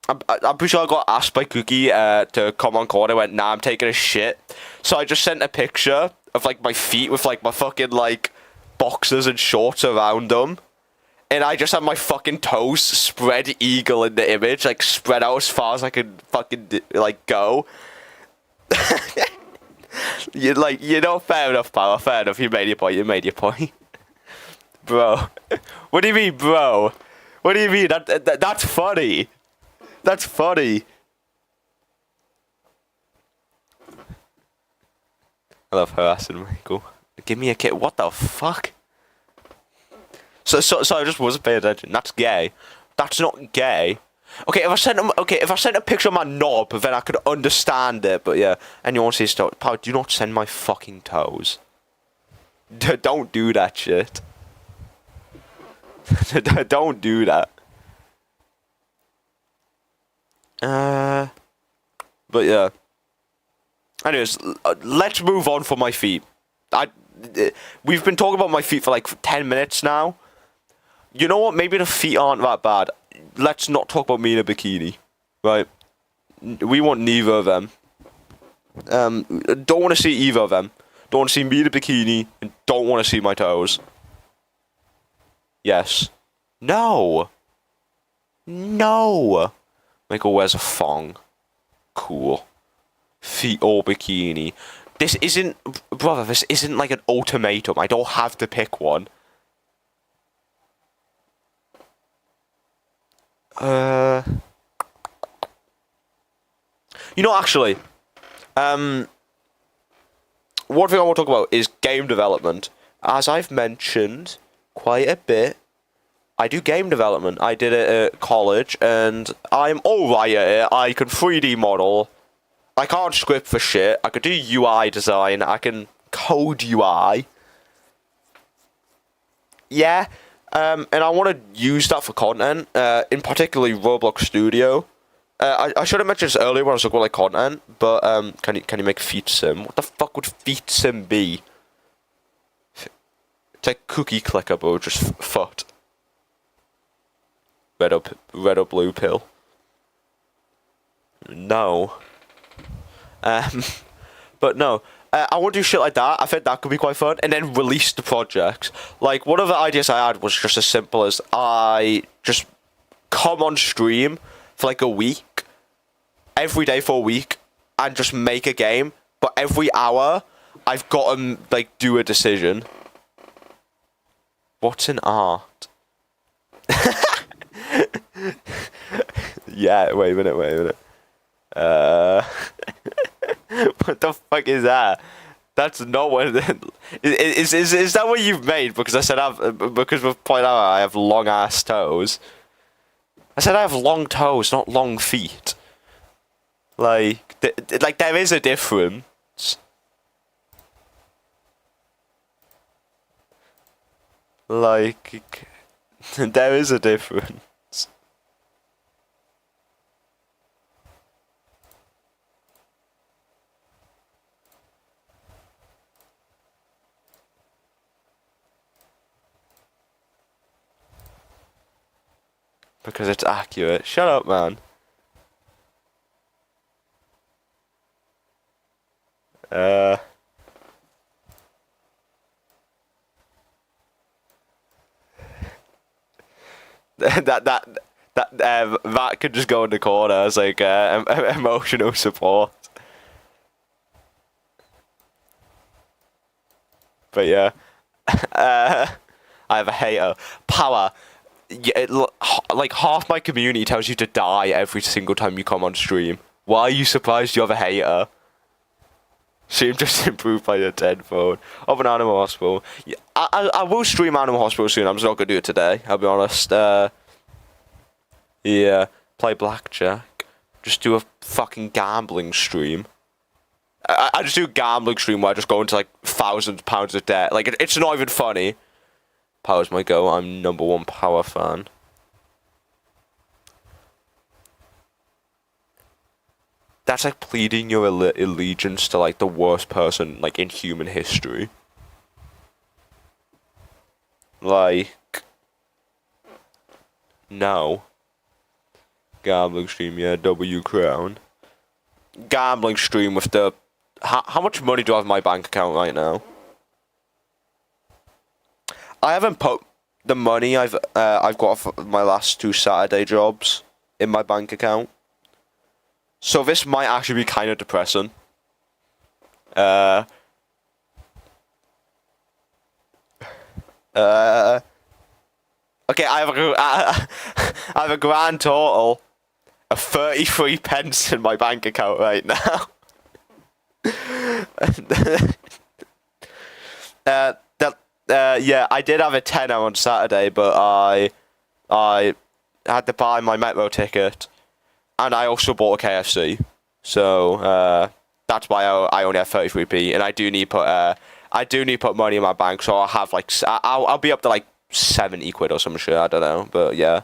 pretty sure I got asked by Cookie to come on court. I went, "Nah, I'm taking a shit." So I just sent a picture of like my feet with like my fucking like boxers and shorts around them, and I just had my fucking toes spread eagle in the image, like spread out as far as I could fucking like go. Fair enough, Power. Fair enough. You made your point. Bro, what do you mean, bro? What do you mean? That's funny. That's funny. I love harassing Michael. Give me a kit. What the fuck? So I just wasn't paying attention. That's gay. That's not gay. Okay, if I sent a picture of my knob, then I could understand it. But yeah, anyone says, "Power, do not send my fucking toes." Don't do that shit. Don't do that. But yeah. Anyways, let's move on from my feet. We've been talking about my feet for like 10 minutes now. You know what? Maybe the feet aren't that bad. Let's not talk about me in a bikini, right? We want neither of them. Don't want to see either of them. Don't want to see me in a bikini, and don't want to see my toes. Yes. No. Michael wears a thong. Cool. Feet or bikini. This isn't like an ultimatum. I don't have to pick one. Actually, one thing I want to talk about is game development. As I've mentioned quite a bit, I do game development. I did it at college, and I'm alright at it. I can 3D model. I can't script for shit. I could do UI design. I can code UI. Yeah. And I want to use that for content, in particularly Roblox Studio. I should have mentioned this earlier when I was talking about like content, but can you make feet sim? What the fuck would feet sim be? It's like cookie clicker, but just foot. Red or blue pill. No. But no. I want to do shit like that. I think that could be quite fun. And then release the projects. Like, one of the ideas I had was just as simple as I just come on stream for like a week. Every day for a week. And just make a game. But every hour, I've got to, like, do a decision. What's an art? Yeah, wait a minute. What the fuck is that? That's not what. Is that what you've made? Because I said because we've pointed out I have long ass toes. I said I have long toes, not long feet. Like, there is a difference. Like, there is a difference. Because it's accurate. Shut up, man. That could just go in the corner as like emotional support. But yeah, I have a hater. Power. Yeah, like half my community tells you to die every single time you come on stream. Why are you surprised you have a hater? Stream just improved by a tenfold. Of an Animal Hospital. Yeah, I will stream Animal Hospital soon. I'm just not gonna do it today. I'll be honest. Yeah, play blackjack. Just do a fucking gambling stream. I just do a gambling stream where I just go into like thousands of pounds of debt. Like it's not even funny. Power's my go. I'm #1 Power fan. That's like pleading your allegiance to like the worst person like in human history. Like, no. Gambling stream, yeah. W Crown. Gambling stream with the. How much money do I have in my bank account right now? I haven't put the money I've got for my last 2 Saturday jobs in my bank account. So this might actually be kind of depressing. Okay, I have a grand total of 33 pence in my bank account right now. Yeah, I did have a tenner on Saturday, but I had to buy my metro ticket, and I also bought a KFC. So that's why I only have 33p, and I do need to put money in my bank, so I'll have like I'll be up to like 70 quid or some shit. I don't know, but yeah.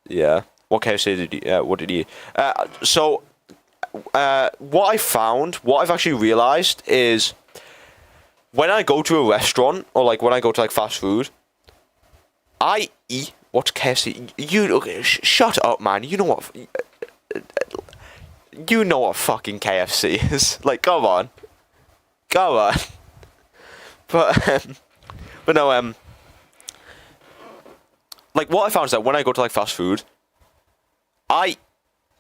Yeah. What KFC did you? What did you? So. What I've actually realized is when I go to a restaurant or like when I go to like fast food, I eat what's KFC. Shut up, man. You know what fucking KFC is. Like, come on. But no, like what I found is that when I go to like fast food, I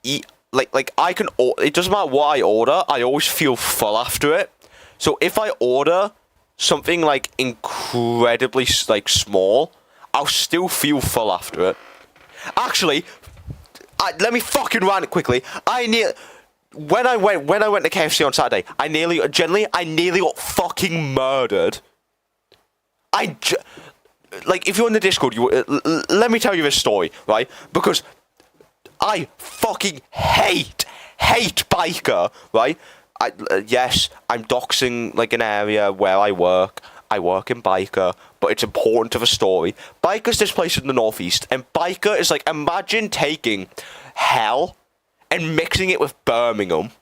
eat. Like I can. It doesn't matter what I order. I always feel full after it. So if I order something like incredibly like small, I'll still feel full after it. Actually, let me fucking rant quickly. When I went to KFC on Saturday, I nearly got fucking murdered. Like if you're in the Discord, let me tell you this story, right? Because I fucking hate Biker, right? Yes, I'm doxing like an area where I work. I work in Biker, but it's important to the story. Biker's this place in the northeast, and Biker is like, imagine taking hell and mixing it with Birmingham.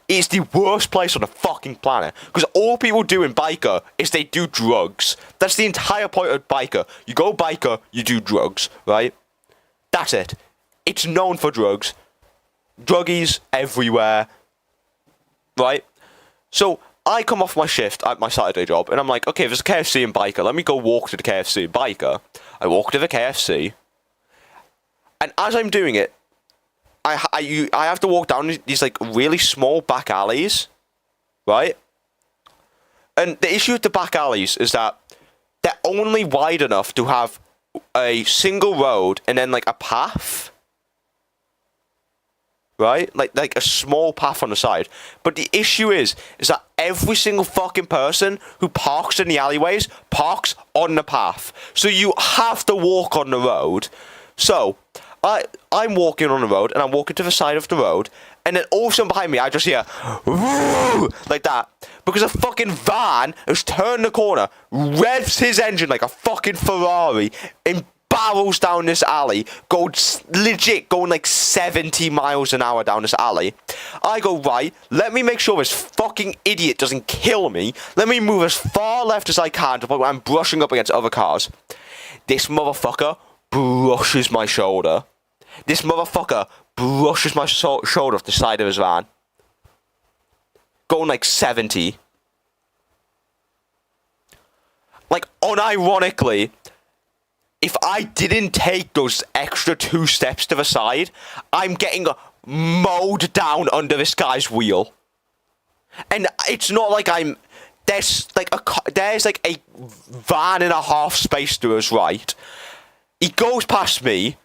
It's the worst place on the fucking planet, because all people do in Biker is they do drugs. That's the entire point of Biker. You go Biker, you do drugs, right? That's it. It's known for drugs. Druggies everywhere. Right? So, I come off my shift at my Saturday job, and I'm like, okay, there's a KFC in Biker. Let me go walk to the KFC in Biker. I walk to the KFC. And as I'm doing it, I have to walk down these, like, really small back alleys. Right? And the issue with the back alleys is that they're only wide enough to have a single road and then like a path. Right? Like a small path on the side. But the issue is that every single fucking person who parks in the alleyways parks on the path. So you have to walk on the road. So I'm walking on the road and I'm walking to the side of the road, and then all of a sudden behind me I just hear woo, like that, because a fucking van has turned the corner, revs his engine like a fucking Ferrari, and barrels down this alley, going like 70 miles an hour down this alley. I go, right, let me make sure this fucking idiot doesn't kill me. Let me move as far left as I can to the point where I'm brushing up against other cars. This motherfucker brushes my shoulder. This motherfucker brushes my shoulder off the side of his van. Going like 70. Like, unironically, if I didn't take those extra 2 steps to the side, I'm getting mowed down under this guy's wheel. And it's not like there's like a van and a half space to his right. He goes past me.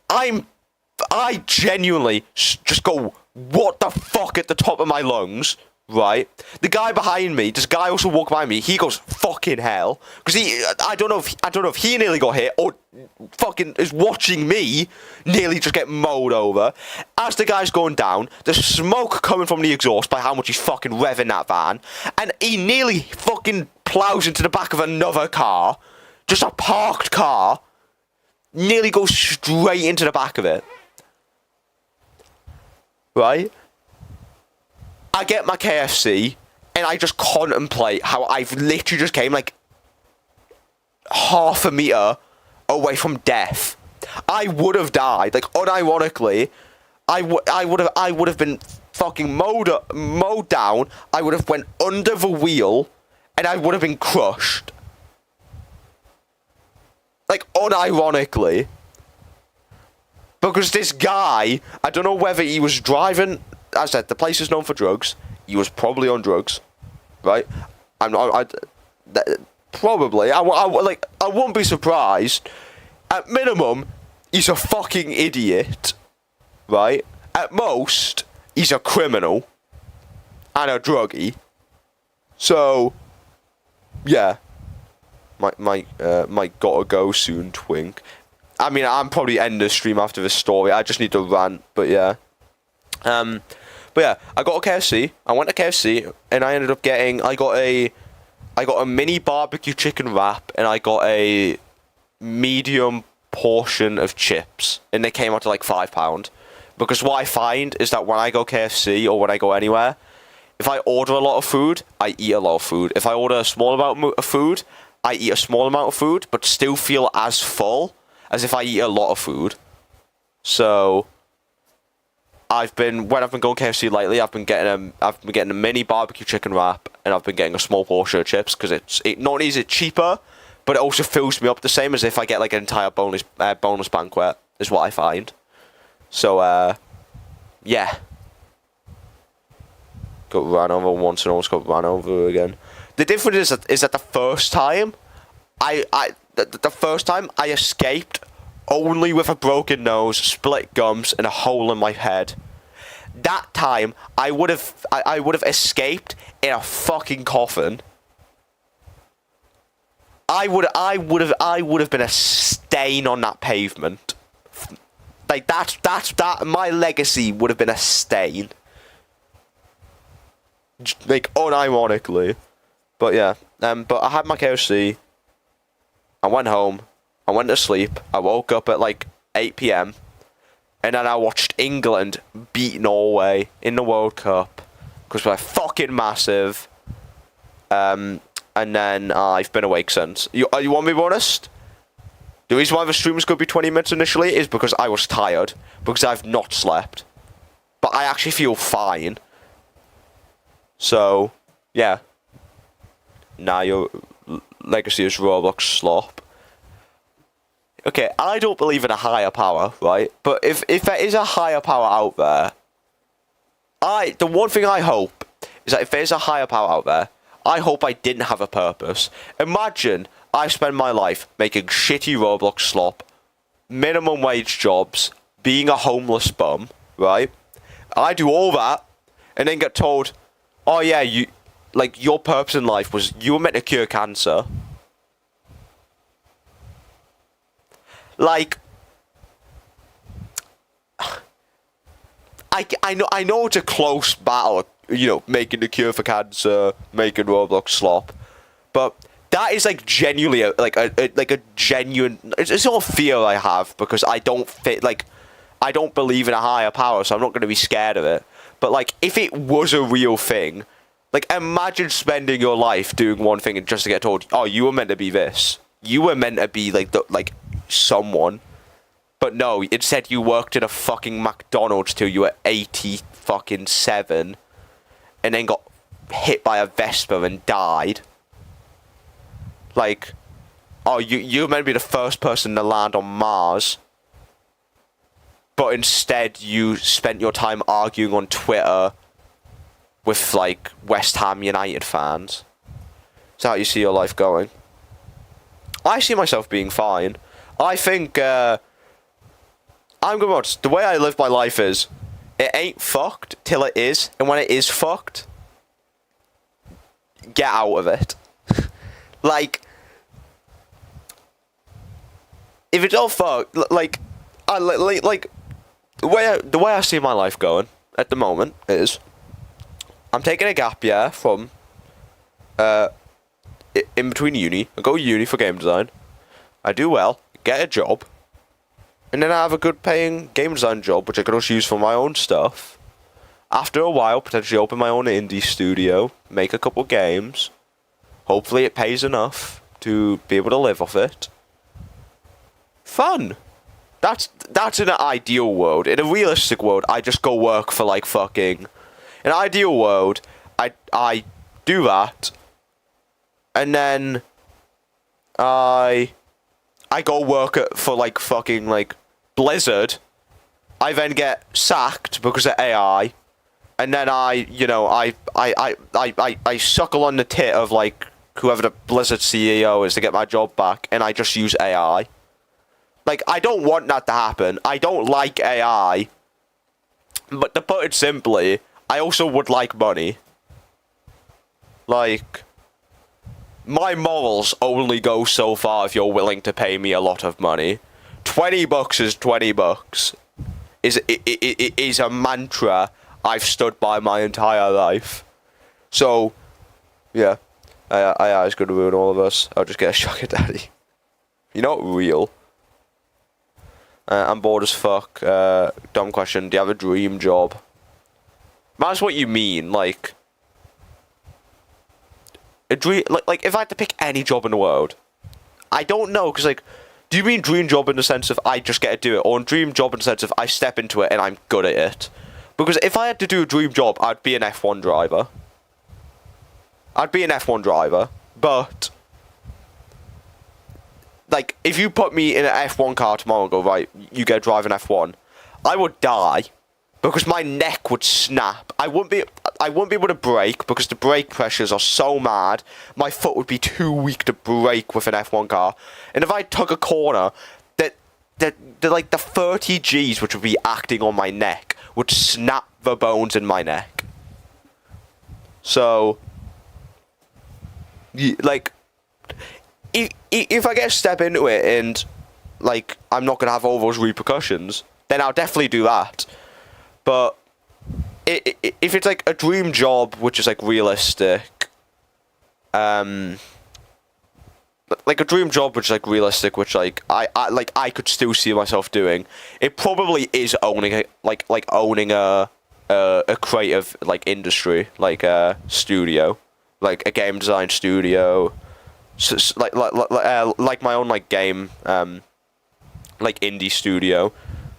I genuinely just go, what the fuck, at the top of my lungs. Right, the guy behind me, this guy also walked by me. He goes, fucking hell, because I don't know if he nearly got hit or fucking is watching me nearly just get mowed over. As the guy's going down, there's smoke coming from the exhaust by how much he's fucking revving that van, and he nearly fucking plows into the back of another car, just a parked car, nearly goes straight into the back of it. Right. I get my KFC, and I just contemplate how I've literally just came like half a meter away from death. I would have died. Like, unironically, I would have been fucking mowed down. I would have went under the wheel, and I would have been crushed. Like, unironically. Because this guy, I don't know whether he was driving. As I said, the place is known for drugs. He was probably on drugs, right? Probably. I won't be surprised. At minimum, he's a fucking idiot, right? At most, he's a criminal and a druggie. So, yeah, my gotta go soon twink. I mean, I'm probably ending the stream after this story. I just need to rant, but yeah. But yeah, I got a KFC. I went to KFC and I ended up getting. I got a mini barbecue chicken wrap and I got a medium portion of chips, and they came out to like £5. Because what I find is that when I go KFC or when I go anywhere, if I order a lot of food, I eat a lot of food. If I order a small amount of food, I eat a small amount of food, but still feel as full as if I eat a lot of food. So when I've been going KFC lately, I've been getting a mini barbecue chicken wrap, and I've been getting a small portion of chips because it not only is it cheaper, but it also fills me up the same as if I get like an entire boneless banquet, is what I find. So yeah, got run over once and almost got run over again. The difference is that the first time the first time I escaped only with a broken nose, split gums, and a hole in my head. That time, I would have escaped in a fucking coffin. I would have been a stain on that pavement. Like that. My legacy would have been a stain. Like, unironically, but yeah. But I had my KFC. I went home. I went to sleep. I woke up at like 8 p.m. and then I watched England beat Norway in the World Cup because we're fucking massive. And then I've been awake since. You want me to be honest? The reason why the stream was going to be 20 minutes initially is because I was tired, because I've not slept. But I actually feel fine. So, yeah. Nah, your legacy is Roblox slop. Okay, I don't believe in a higher power, right? But if there is a higher power out there, the one thing I hope is that if there's a higher power out there, I hope I didn't have a purpose. Imagine I spend my life making shitty Roblox slop, minimum wage jobs, being a homeless bum, right? I do all that, and then get told, oh yeah, your purpose in life was you were meant to cure cancer. Like, I know it's a close battle, making the cure for cancer, making Roblox slop, but that is like genuinely a genuine. It's not a fear I have because I don't believe in a higher power, so I'm not going to be scared of it. But like, if it was a real thing, like imagine spending your life doing one thing and just to get told, oh, you were meant to be this. You were meant to be someone. But no, instead you worked in a fucking McDonald's till you were 87, and then got hit by a Vespa and died. Like, oh, you're meant to be the first person to land on Mars, but instead you spent your time arguing on Twitter with, like, West Ham United fans. Is that how you see your life going? I see myself being fine. I think, I'm going to the way I live my life is, it ain't fucked till it is, and when it is fucked, get out of it. Like, if it's all fucked, the way I see my life going at the moment is, I'm taking a gap year from, in between uni. I go to uni for game design. I do well, get a job. And then I have a good paying game design job, which I can also use for my own stuff. After a while, potentially open my own indie studio, make a couple games. Hopefully it pays enough to be able to live off it. Fun! That's in an ideal world. In a realistic world, I just go work for like fucking... In an ideal world, I do that. And then I go work for like fucking like Blizzard. I then get sacked because of AI, and then I suckle on the tit of like whoever the Blizzard CEO is to get my job back, and I just use AI. Like, I don't want that to happen. I don't like AI, but to put it simply, I also would like money. Like, my morals only go so far if you're willing to pay me a lot of money. $20 is $20. Is a mantra I've stood by my entire life. So, yeah, AI is going to ruin all of us. I'll just get a sugar daddy. You're not real. I'm bored as fuck. Dumb question. Do you have a dream job? That's what you mean, like... A dream, like if I had to pick any job in the world, I don't know, because like, do you mean dream job in the sense of I just get to do it, or dream job in the sense of I step into it and I'm good at it? Because if I had to do a dream job, I'd be an F1 driver. But like, if you put me in an F1 car tomorrow and go, right, you go drive an F1, I would die. Because my neck would snap. I wouldn't be able to brake because the brake pressures are so mad. My foot would be too weak to brake with an F1 car. And if I took a corner, the 30 Gs which would be acting on my neck would snap the bones in my neck. So, like, if I get to step into it and like I'm not gonna have all those repercussions, then I'll definitely do that. But if it's like a dream job, which is like realistic, like a dream job which is like realistic, which like I could still see myself doing, it probably is owning a creative like industry, like a studio, like a game design studio, like my own like game like indie studio.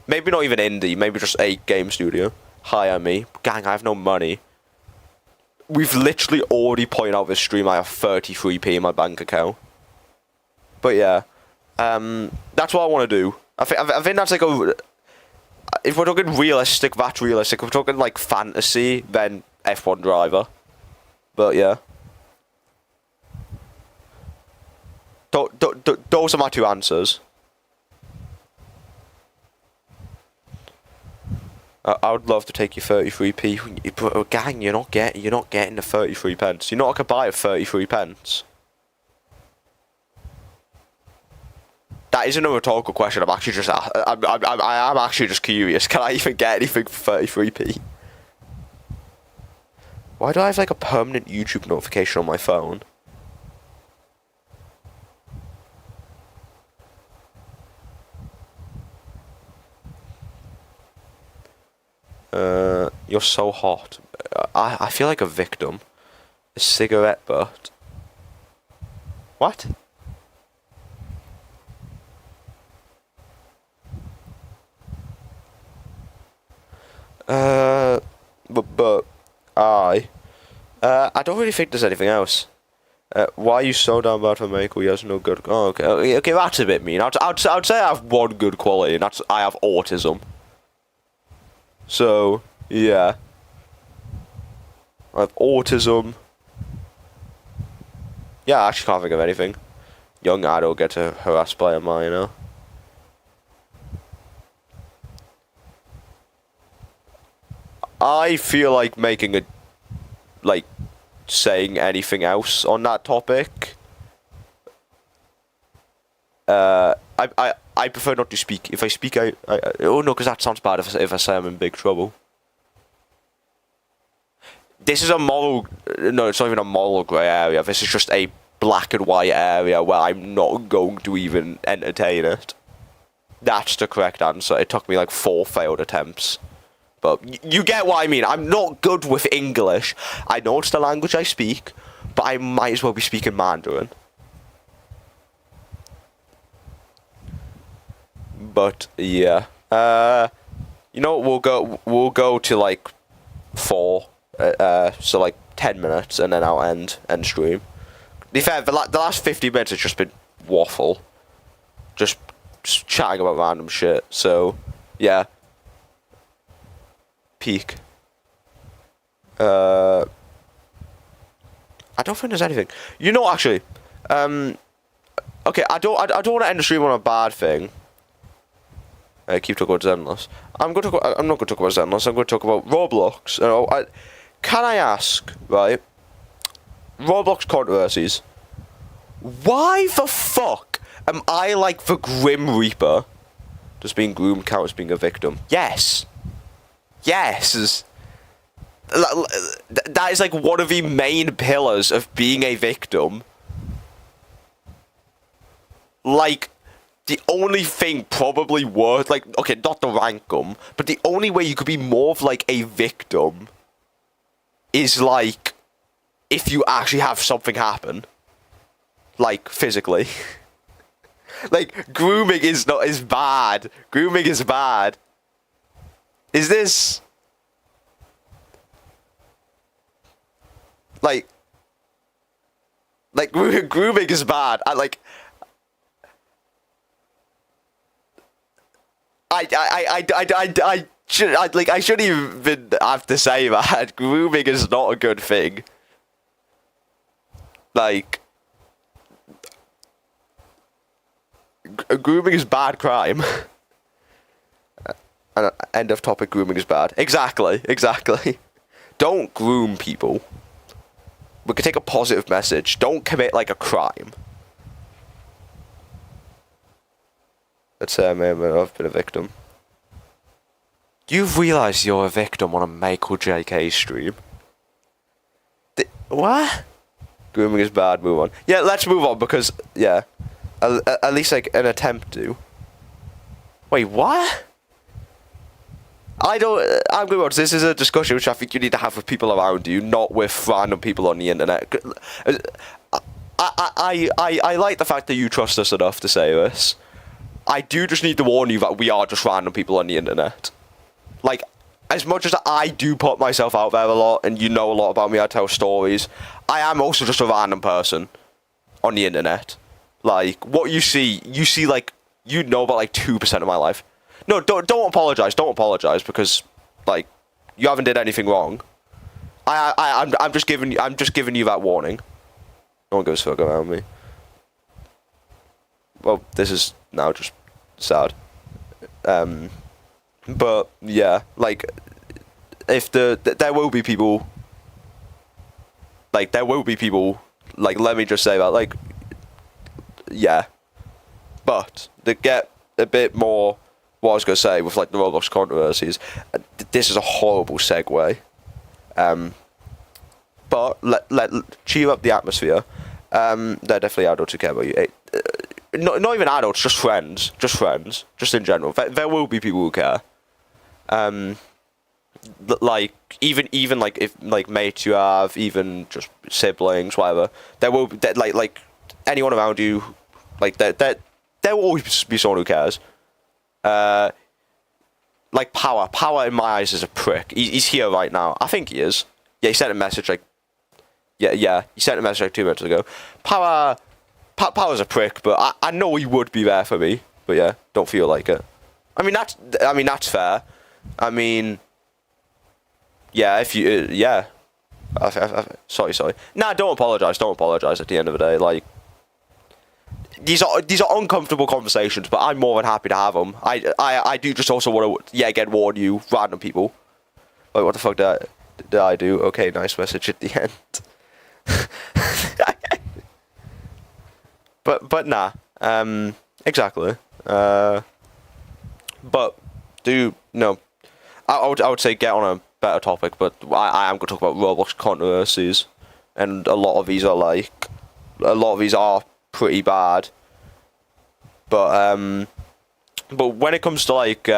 Maybe not even indie, maybe just a game studio. Hire me. Gang, I have no money. We've literally already pointed out this stream I have 33p in my bank account. But yeah, that's what I want to do. I think that's like a... If we're talking realistic, that's realistic. If we're talking like fantasy, then F1 driver. But yeah. Those are my two answers. I would love to take your 33p, but gang, you're not getting the 33 pence. You're not gonna buy at 33 pence. That isn't a rhetorical question. I'm actually just I'm actually just curious. Can I even get anything for 33p? Why do I have like a permanent YouTube notification on my phone? You're so hot. I feel like a victim. A cigarette butt. What? But I don't really think there's anything else. Why are you so down bad for Michael? He has no good. Oh, okay, that's a bit mean. I'd say I have one good quality, and that's I have autism. So yeah, I have autism. Yeah, I actually can't think of anything. Young adult gets harassed by a minor. I feel like saying anything else on that topic. I prefer not to speak. If I speak, oh no, because that sounds bad if I say I'm in big trouble. This is a moral, no, it's not even a moral grey area. This is just a black and white area where I'm not going to even entertain it. That's the correct answer. It took me like 4 failed attempts. But you get what I mean. I'm not good with English. I know it's the language I speak, but I might as well be speaking Mandarin. But yeah, you know, we'll go to like 4, so like 10 minutes, and then I'll end stream. To be fair, the last 50 minutes has just been waffle, just chatting about random shit. So yeah. Peak. I don't think there's anything. You know, actually, okay. I don't want to end the stream on a bad thing. Keep talking about Zenless. I'm not going to talk about Zenless. I'm going to talk about Roblox. Can I ask, right? Roblox controversies. Why the fuck am I like the Grim Reaper? Does being groomed count as being a victim? Yes. Yes. That is like one of the main pillars of being a victim. Like, the only thing probably worth, like, okay, not to rank them, but the only way you could be more of like a victim is like if you actually have something happen, like physically. Like, grooming is bad. Grooming is bad. Is this like grooming is bad? I shouldn't even have to say that. Grooming is not a good thing. Like, grooming is bad crime. End of topic. Grooming is bad. Exactly. Don't groom people. We could take a positive message. Don't commit like a crime. Let's say I've been a victim. You've realised you're a victim on a Michael JK stream. What? Grooming is bad. Move on. Yeah, let's move on because yeah, at least like an attempt to. Wait, what? I'm going to this is a discussion which I think you need to have with people around you, not with random people on the internet. I like the fact that you trust us enough to say this. I do just need to warn you that we are just random people on the internet. Like, as much as I do put myself out there a lot, and you know a lot about me, I tell stories, I am also just a random person on the internet. Like, what you see like, you know about like 2% of my life. No, don't apologize. Don't apologize because, like, you haven't did anything wrong. I'm just giving you that warning. No one gives a fuck around me. well, this is now just sad. But yeah, like, if there will be people, like, let me just say that, like, yeah, but to get a bit more, what I was gonna say with like the Roblox controversies, this is a horrible segue. But let cheer up the atmosphere. They're definitely adults who care about you. Not even adults, just friends, just in general. There will be people who care. Like even like if like mates you have, even just siblings, whatever. There will be like anyone around you, like there will always be someone who cares. Like Power in my eyes is a prick. He's here right now. I think he is. Yeah, he sent a message like. Yeah. He sent a message like 2 minutes ago. Power's a prick, but I know he would be there for me. But yeah, don't feel like it. I mean that's fair. I mean, yeah. If you yeah. Sorry. Nah, don't apologize. Don't apologize. At the end of the day, like. These are uncomfortable conversations, but I'm more than happy to have them. I do just also want to yet again warn you, random people. Like, what the fuck did I do? Okay, nice message at the end. but nah. Exactly. But I would say get on a better topic. But I am going to talk about Roblox controversies, and a lot of these are pretty bad. But when it comes to like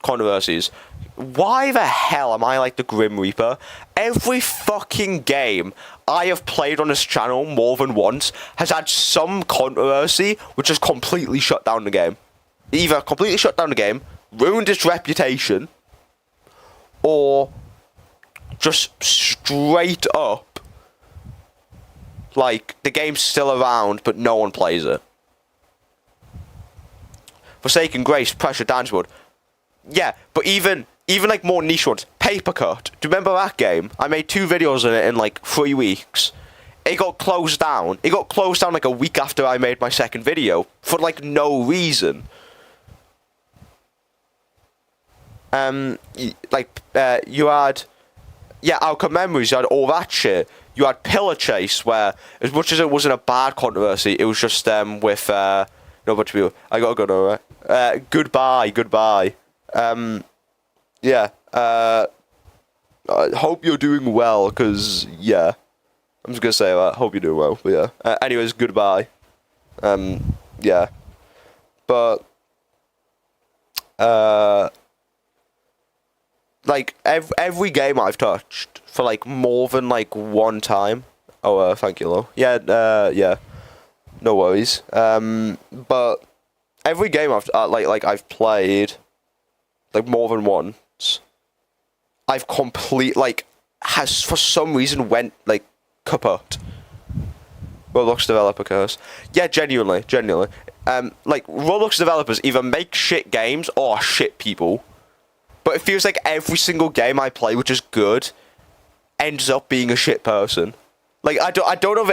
controversies, why the hell am I like the Grim Reaper? Every fucking game I have played on this channel more than once has had some controversy which has completely shut down the game. Either completely shut down the game, ruined its reputation, or just straight up, like, the game's still around but no one plays it. Forsaken Grace, Pressure Dance Mode. Yeah, but even like more niche ones. Paper Cut. Do you remember that game? I made 2 videos on it in like 3 weeks. It got closed down. It got closed down like a week after I made my second video for like no reason. You had, Outcome Memories. You had all that shit. You had Pillar Chase, where as much as it wasn't a bad controversy, it was just with no bunch of people. I gotta go now, right? Goodbye. I hope you're doing well, because, yeah. I'm just gonna say that. Hope you're doing well, but yeah. Anyways, goodbye. Yeah. But, like, every game I've touched for, like, more than, like, one time. Oh, thank you, Lo. Yeah. No worries. But every game I've played, like, more than once, I've has for some reason went, like, kaput. Roblox developer curse. Yeah, genuinely. Like, Roblox developers either make shit games or are shit people. But it feels like every single game I play, which is good, ends up being a shit person. Like, I don't know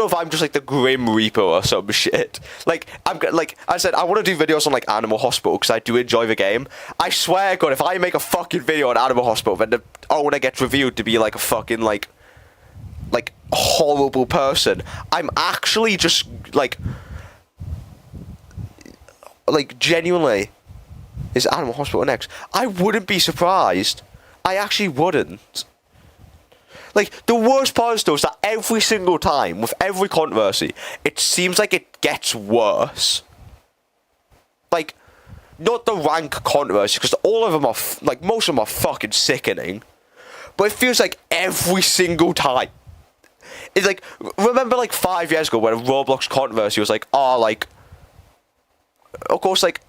if I'm just like the Grim Reaper or some shit. Like, I said, I want to do videos on like Animal Hospital because I do enjoy the game. I swear, God, if I make a fucking video on Animal Hospital, then the owner gets reviewed to be like a fucking like horrible person. I'm actually just like genuinely, is Animal Hospital next? I wouldn't be surprised. I actually wouldn't. Like, the worst part is, though, is that every single time, with every controversy, it seems like it gets worse. Like, not the rank controversy, because all of them are, most of them are fucking sickening. But it feels like every single time. It's like, remember, 5 years ago, when a Roblox controversy was like, of course, it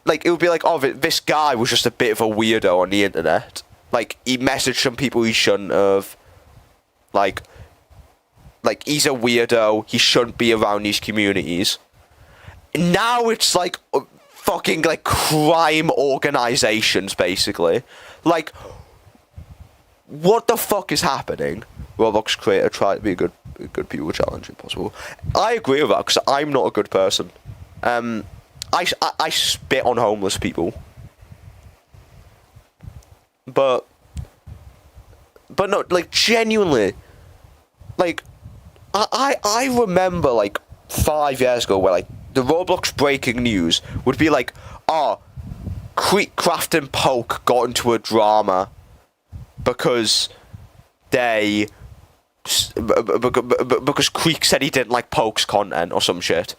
would be like, this guy was just a bit of a weirdo on the internet. Like, he messaged some people he shouldn't have. Like, he's a weirdo. He shouldn't be around these communities. Now it's fucking crime organizations, basically. Like, what the fuck is happening? Roblox creator try to be a good people challenge if possible. I agree with that because I'm not a good person. I spit on homeless people, but no, like genuinely, like I remember like 5 years ago where like the Roblox breaking news would be like, oh, Creekcraft and Poke got into a drama because because Creek said he didn't like Poke's content or some shit.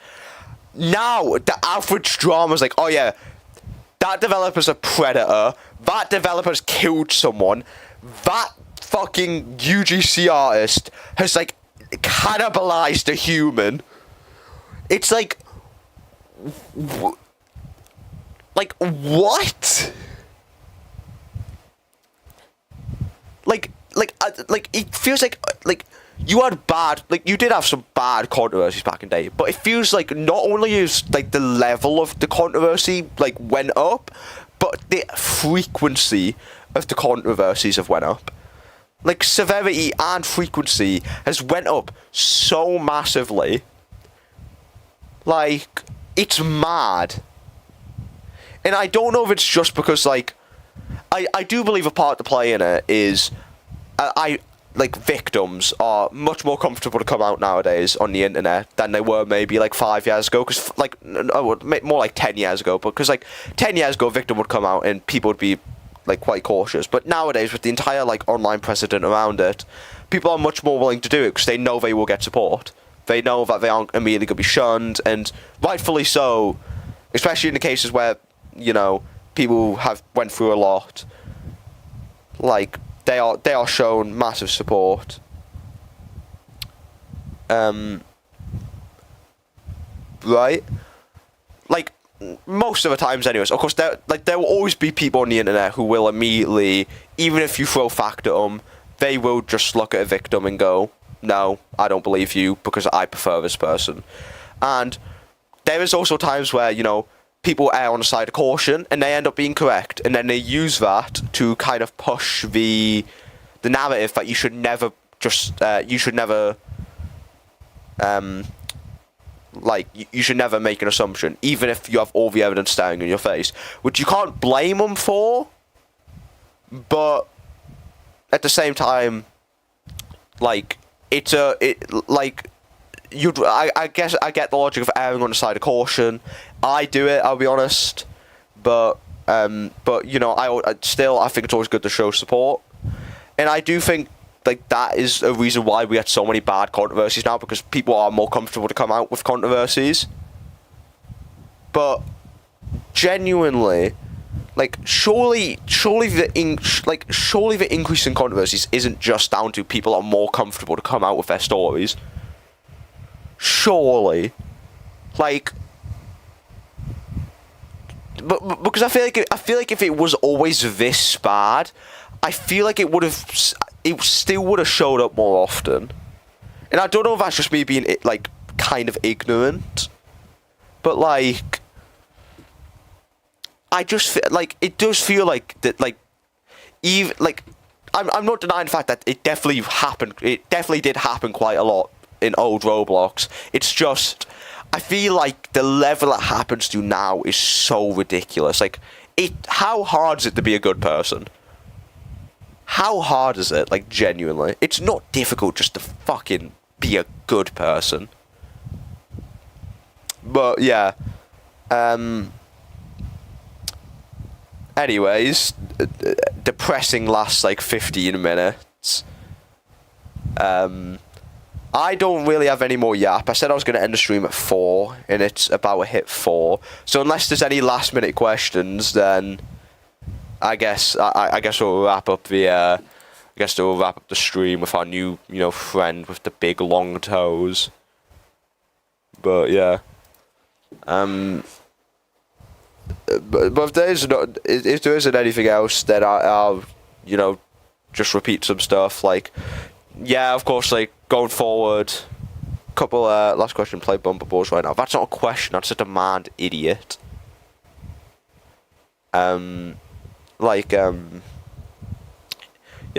Now the average drama is like, oh yeah, that developer's a predator, that developer's killed someone, that fucking UGC artist has like cannibalized a human. It's like what? Like it feels like you had you did have some bad controversies back in the day, but it feels like not only is like the level of the controversy like went up, but the frequency of the controversies have went up. Like severity and frequency has went up so massively. Like it's mad. And I don't know if it's just because like I do believe a part to play in it is like victims are much more comfortable to come out nowadays on the internet than they were maybe like 5 years ago, because like more like 10 years ago, because like 10 years ago a victim would come out and people would be like quite cautious, but nowadays with the entire like online precedent around it, people are much more willing to do it because they know they will get support. They know that they aren't immediately going to be shunned, and rightfully so, especially in the cases where, you know, people have went through a lot. Like they are shown massive support. Right? Like most of the times anyways. Of course there will always be people on the internet who will immediately, even if you throw fact at them, they will just look at a victim and go, no, I don't believe you because I prefer this person. And there is also times where, you know, people err on the side of caution and they end up being correct, and then they use that to kind of push the narrative that you should never you should never make an assumption even if you have all the evidence staring in your face, which you can't blame them for, but at the same time, like I guess I get the logic of erring on the side of caution. I do it, I'll be honest, but you know, I think it's always good to show support, and I do think like that is a reason why we get so many bad controversies now, because people are more comfortable to come out with controversies. But genuinely, like surely the increase in controversies isn't just down to people are more comfortable to come out with their stories. Surely, like, but because I feel like if it was always this bad, I feel like it still would have showed up more often. And I don't know if that's just me being like kind of ignorant, but like I just feel like it does feel like that, like even like I'm not denying the fact that it definitely happened. It definitely did happen quite a lot in old Roblox. It's just I feel like the level it happens to now is so ridiculous. Like how hard is it to be a good person? How hard is it? Like genuinely, it's not difficult just to fucking be a good person. But yeah. Anyways, depressing last like 15 minutes. I don't really have any more yap. I said I was going to end the stream at 4, and it's about to hit 4. So unless there's any last minute questions, then I guess we'll wrap up the stream with our new, you know, friend with the big long toes. But yeah. But if there isn't anything else, then I'll you know, just repeat some stuff. Like, yeah, of course, like going forward, couple last question, play bumper balls right now. That's not a question, that's a demand, idiot. Yeah,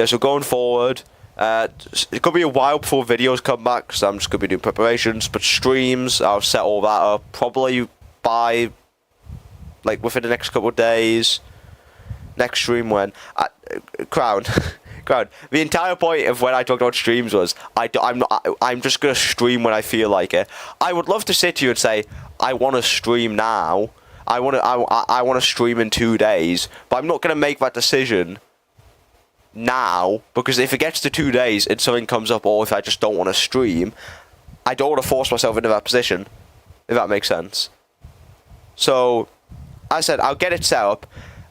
so going forward, It's gonna be a while before videos come back, because I'm just gonna be doing preparations. But streams, I'll set all that up probably by like within the next couple of days. Next stream when Crown. Crown. The entire point of when I talked about streams was I'm just gonna stream when I feel like it. I would love to sit to you and say I want to stream now. I want to stream in 2 days, but I'm not gonna make that decision now, because if it gets to 2 days and something comes up, or if I just don't want to stream, I don't want to force myself into that position, if that makes sense. So, as I said, I'll get it set up.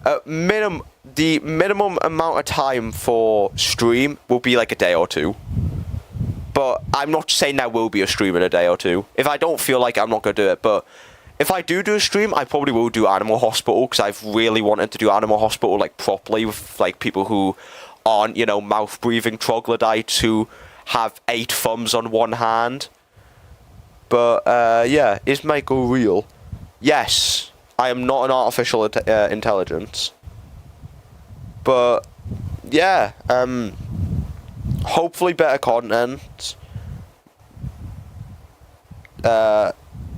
The minimum amount of time for stream will be like a day or two. But I'm not saying there will be a stream in a day or two. If I don't feel like it, I'm not going to do it. But if I do a stream, I probably will do Animal Hospital, because I've really wanted to do Animal Hospital like properly with like people who aren't, you know, mouth-breathing troglodytes who have 8 thumbs on one hand. But yeah, is Michael real? Yes, I am not an artificial intelligence. But yeah, hopefully better content.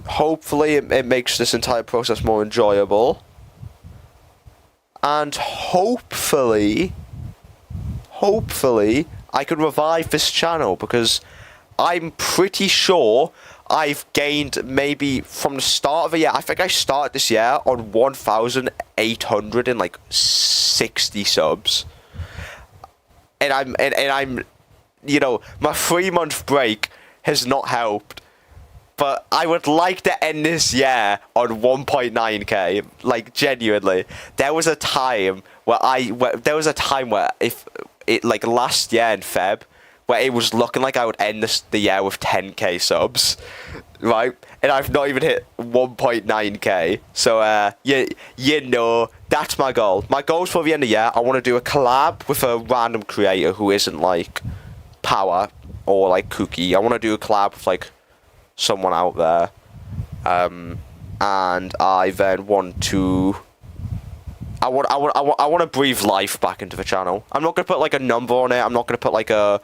Hopefully it makes this entire process more enjoyable. And hopefully I can revive this channel, because I'm pretty sure I've gained, maybe from the start of the year, I think I started this year on 1,860 subs. And I'm, you know, my 3-month break has not helped. But I would like to end this year on 1.9k, like genuinely. There was a time where if it, like last year in Feb, where it was looking like I would end the year with 10k subs, right? And I've not even hit 1.9k. So you know, that's my goal. My goals for the end of the year, I want to do a collab with a random creator who isn't like Power or like Cookie. I want to do a collab with like someone out there, and I then want to. I want to breathe life back into the channel. I'm not gonna put like a number on it. I'm not gonna put like a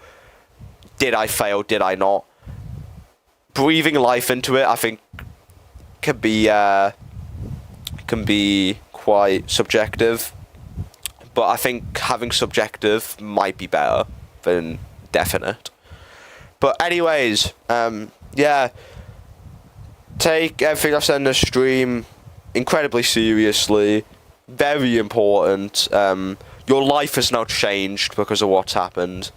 did I fail, did I not. Breathing life into it, I think, can be quite subjective. But I think having subjective might be better than definite. But anyways, yeah, take everything I've said in the stream incredibly seriously. Very important. Your life has now changed because of what's happened.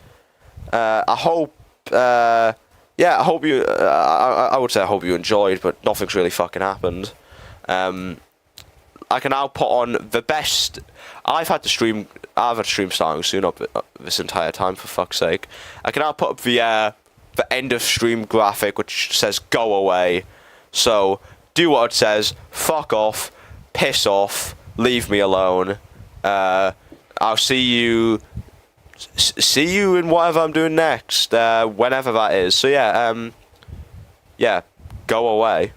I hope, yeah, I hope you, I would say I hope you enjoyed, but nothing's really fucking happened. I can now put on the best. I've had a stream starting soon up this entire time, for fuck's sake. I can now put up the end of stream graphic, which says go away. So do what it says, fuck off, piss off, leave me alone. I'll see you in whatever I'm doing next, whenever that is. So yeah, yeah, go away.